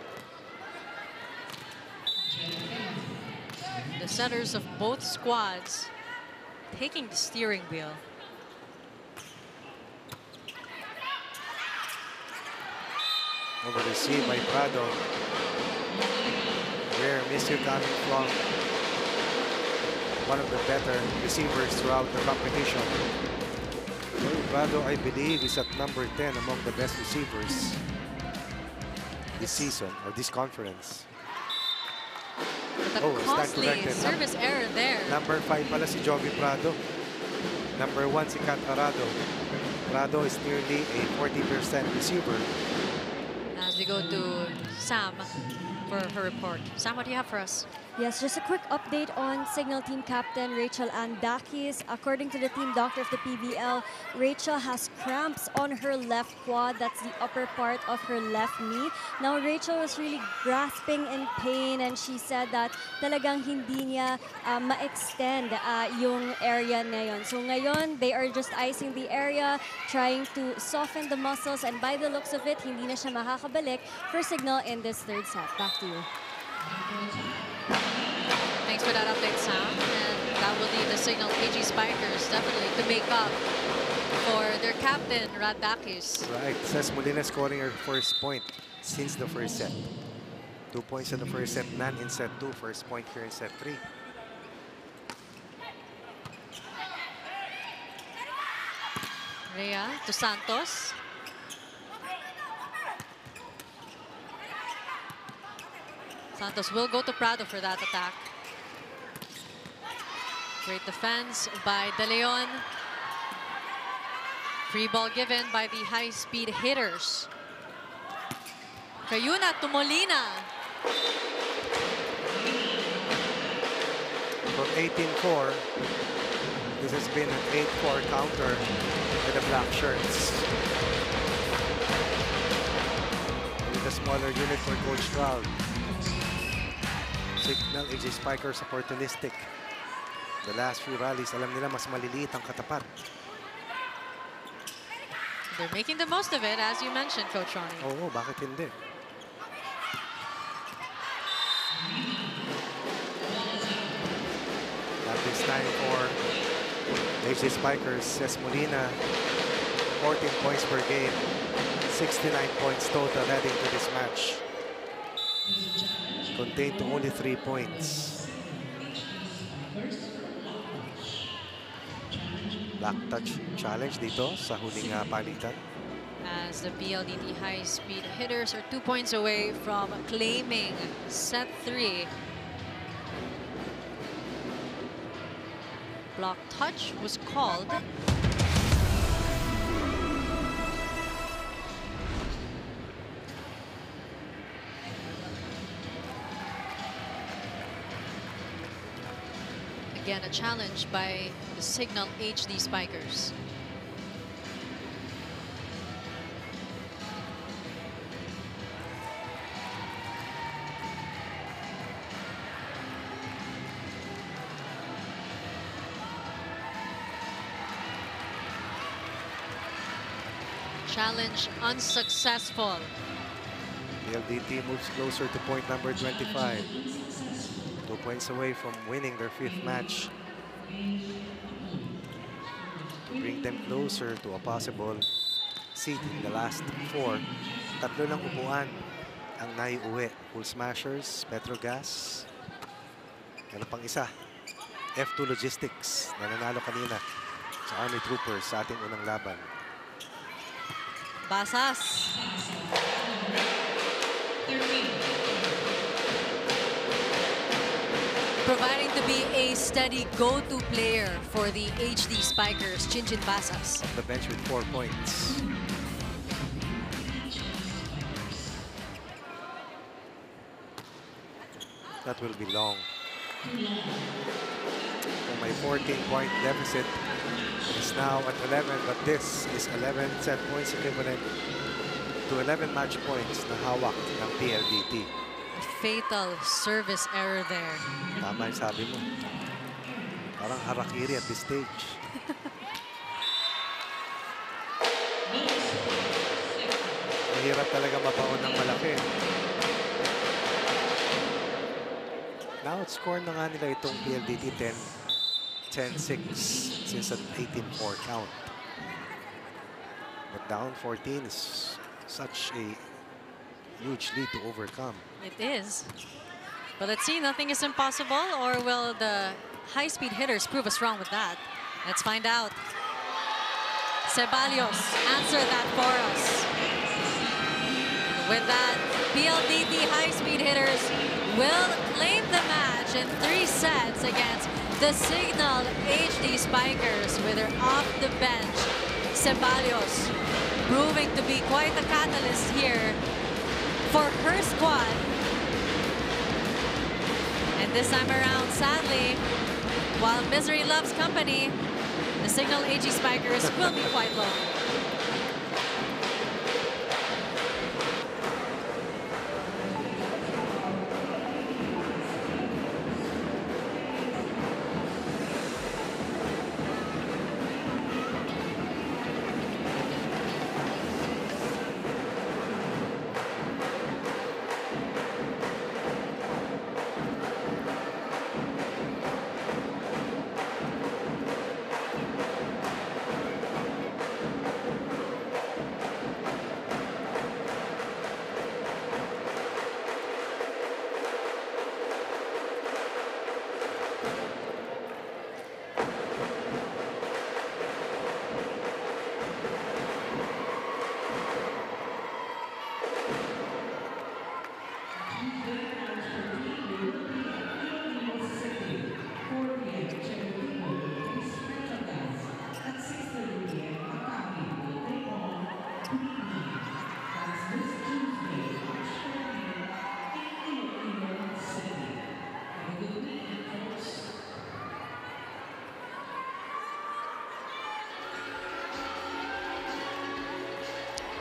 The setters of both squads taking the steering wheel. Over the sea by Prado. Rare miscue coming from one of the better receivers throughout the competition. Prado, I believe, is at number 10 among the best receivers this season or this conference. The costly service error there. Number 5 pala si Jovi Prado. Number 1 si Kat Arado. Prado is nearly a 40% receiver. As we go to Sam for her report. Sam, what do you have for us? Yes, just a quick update on Cignal team captain Rachel Andakis. According to the team doctor of the PVL, Rachel has cramps on her left quad. That's the upper part of her left knee. Now, Rachel was really grasping in pain and she said that talagang hindi niya ma-extend yung area na yun. So ngayon, they are just icing the area, trying to soften the muscles, and by the looks of it, hindi na siya makakabalik for Cignal in this 3rd set. Back to you. Thanks for that update, Sam. And that will leave the Cignal AG Spikers definitely to make up for their captain, Radakis. Right. Says Molina scoring her first point since the 1st set. 2 points in the 1st set, none in set 2. First point here in set 3. Rhea to Santos. Santos will go to Prado for that attack. Great defense by De Leon. Free ball given by the high-speed hitters. Cayuna to Molina. From 18-4, this has been an 8-4 counter with the black shirts. With a smaller unit for Coach Stroud. Cignal AJ Spikers opportunistic. The last few rallies, alam nila mas maliliit ang katapat. They're making the most of it, as you mentioned, Coach Ronnie. Oo, bakit hindi? At this time for AJ Spikers, says Molina, 14 points per game, 69 points total heading to this match. Contained to only 3 points. Black touch challenge dito sa huling palitan. As the PLDT high-speed hitters are 2 points away from claiming set 3. Block touch was called. Again, a challenge by the Cignal HD Spikers. Challenge unsuccessful. PLDT moves closer to point number 25. 2 points away from winning their 5th match. To bring them closer to a possible seat in the last 4. Tatlo ng upuan ang naiuwi. Pool Smashers, Petrogas. Ano pang isa? F2 Logistics na nanalo kanina sa Army Troopers sa ating unang laban. Basas. Providing to be a steady go-to player for the HD Spikers, Chinchin Basas. Off the bench with 4 points. That will be long. So my 14-point deficit is now at 11, but this is 11 set points equivalent to 11 match points na hawak ng PLDT. Fatal service error there. Tama yung sabi mo. Parang harakiri at this stage. Mahirap talaga mabaon ng malaki. Na-outscore na nga nila itong PLDT 10-6 since an 18-4 count. But down 14 is such a huge lead to overcome. It is. But let's see, nothing is impossible, or will the high-speed hitters prove us wrong with that? Let's find out. Ceballos, answer that for us. With that, PLDT high-speed hitters will claim the match in 3 sets against the Cignal HD Spikers with their off-the-bench Ceballos, proving to be quite a catalyst here for her squad. And this time around, sadly, while misery loves company, the Cignal AG Spikers will be quite low.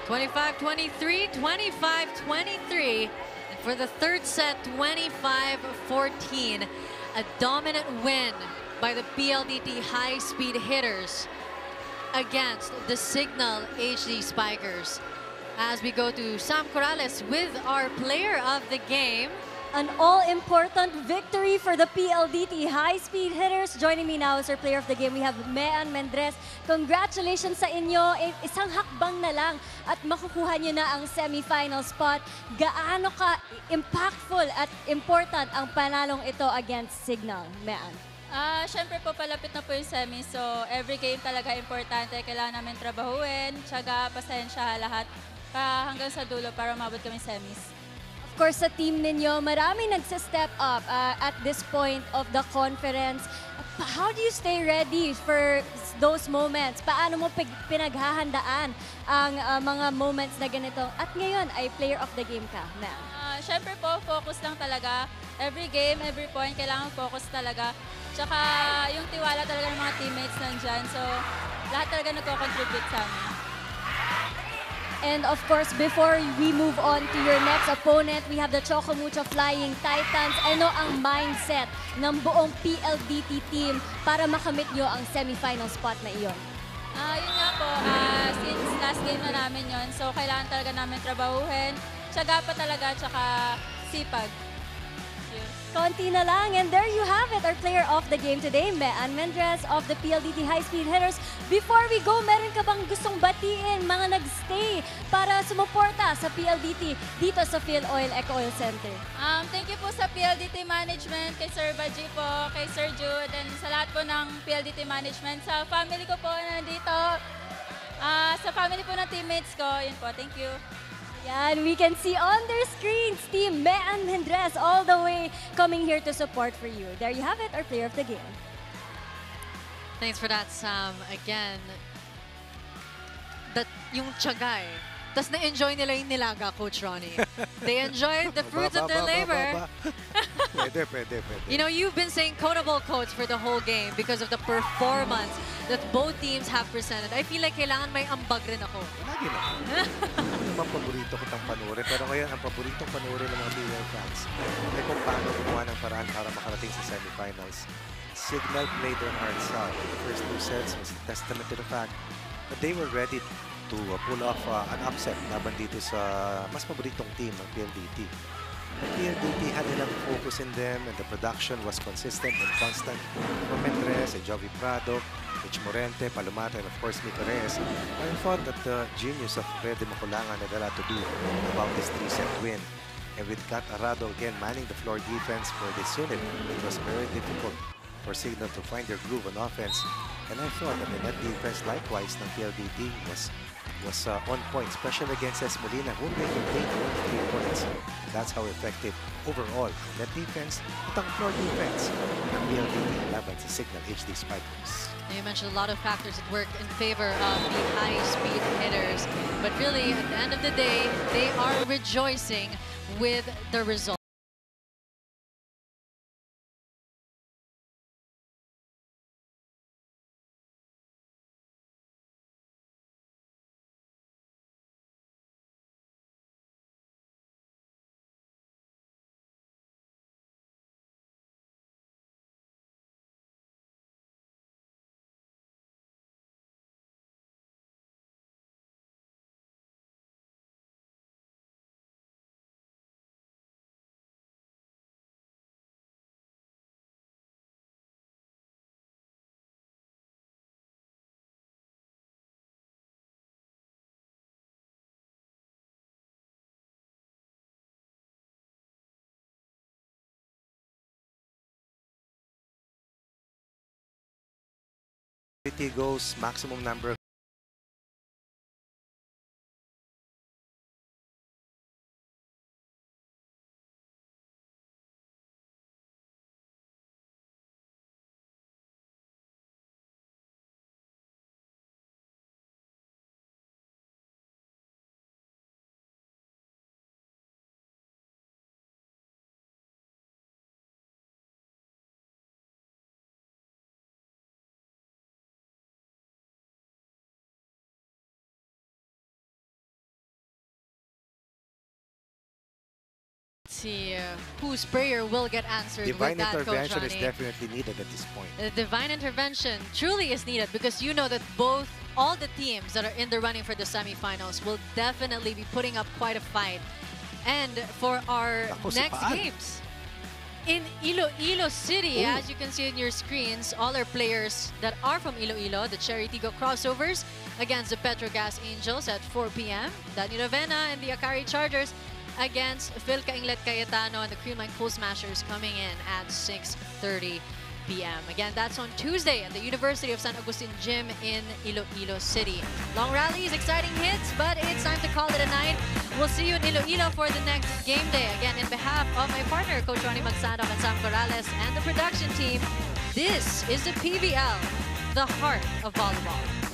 25-23, 25-23. And for the third set, 25-14. A dominant win by the PLDT high-speed hitters against the Cignal HD Spikers. As we go to Sam Corrales with our player of the game. An all-important victory for the PLDT high-speed hitters. Joining me now as our player of the game, we have Mean Mendres. Congratulations sa inyo. Isang hakbang na lang at makukuha nyo na ang semi-final spot. Gaano ka impactful at important ang panalong ito against Cignal, Mean? Siyempre po, palapit na po yung semi. So, every game talaga importante. Kailangan namin trabahuin, tiyaga, pasensya lahat hanggang sa dulo para mabot kami semis. Of course, sa team ninyo, marami nagsa-step up at this point of the conference. How do you stay ready for those moments? Paano mo pinaghahandaan ang mga moments na ganito? At ngayon ay player of the game ka, ma'am. Siyempre po, focus lang talaga. Every game, every point, kailangan focus talaga. Tsaka yung tiwala talaga ng mga teammates nandyan. So, lahat talaga nagko-contribute sa amin. And of course, before we move on to your next opponent, we have the Chocomucho Flying Titans. Ano ang mindset ng buong PLDT team para makamit nyo ang semifinal spot na iyon? Yun nga po, since last game na namin yun, so kailangan talaga namin trabahuhin. Tiyaga pa talaga, tsaka sipag. Konti na lang, and there you have it, our player of the game today, Mean Mendres of the PLDT High-Speed Hitters. Before we go, meron ka bang gustong batiin mga nag-stay para sumuporta sa PLDT dito sa PhilOil Eco Oil Center? Thank you po sa PLDT Management, kay Sir Baji po, kay Sir Jude, and sa lahat po ng PLDT Management. Sa family ko po na nandito, sa family po ng teammates ko, yun po, thank you. Yan, we can see on their screens, Team Mean Mendres all the way coming here to support for you. There you have it, our player of the game. Thanks for that, Sam. Again, yung tiyaga eh. Tapos na-enjoy nila yung nilaga, Coach Ronnie. They enjoyed the fruits of their labor. Pwede. You know, you've been saying quotable quotes for the whole game because of the performance that both teams have presented. I feel like kailangan may ambag rin ako. Lagi na. Ano naman paborito ko itang panurin. Pero ngayon, ang paboritong panurin ng mga PVL fans ay kung paano gumawa ng paraan para makarating sa semifinals. Cignal played their hearts out. The first two sets was a testament to the fact that they were ready to pull off an upset laban dito sa mas paboritong team ng PLDT. The PLDT had enough focus in them and the production was consistent and constant from Mendres, Jovi Prado, Rich Morente, Palomata, and of course Mika Reyes. I thought that the genius of Freddy Maculangan had a lot to do about this 3-set win. And with Kat Arado again manning the floor defense for this unit, it was very difficult for Cignal to find their groove on offense. And I thought that the net defense likewise ng PLDT was on point, especially against S. Molina, whom they contained only 3 points. That's how effective overall net defense at ang floor defense ng PLDT laban sa Cignal HD Spikers. You mentioned a lot of factors that work in favor of the high-speed hitters, but really, at the end of the day, they are rejoicing with the result. Goes maximum number of let's see whose prayer will get answered Divine with that, Coach intervention is Ronnie. definitely needed at this point. The divine intervention truly is needed because you know that all the teams that are in the running for the semifinals will definitely be putting up quite a fight. And for our next games, in Iloilo City, as you can see in your screens, all our players that are from Iloilo, the Cherry Tigo crossovers against the Petrogas Angels at 4 p.m. Danny Ravenna and the Akari Chargers against Phil Kainglet Cayetano and the Creamline Cool Smashers coming in at 6:30 p.m. Again, that's on Tuesday at the University of San Agustin Gym in Iloilo City. Long rallies, exciting hits, but it's time to call it a night. We'll see you in Iloilo for the next game day. Again, in behalf of my partner, Coach Ronnie Magsandoc and Sam Corrales, and the production team, this is the PVL, the heart of volleyball.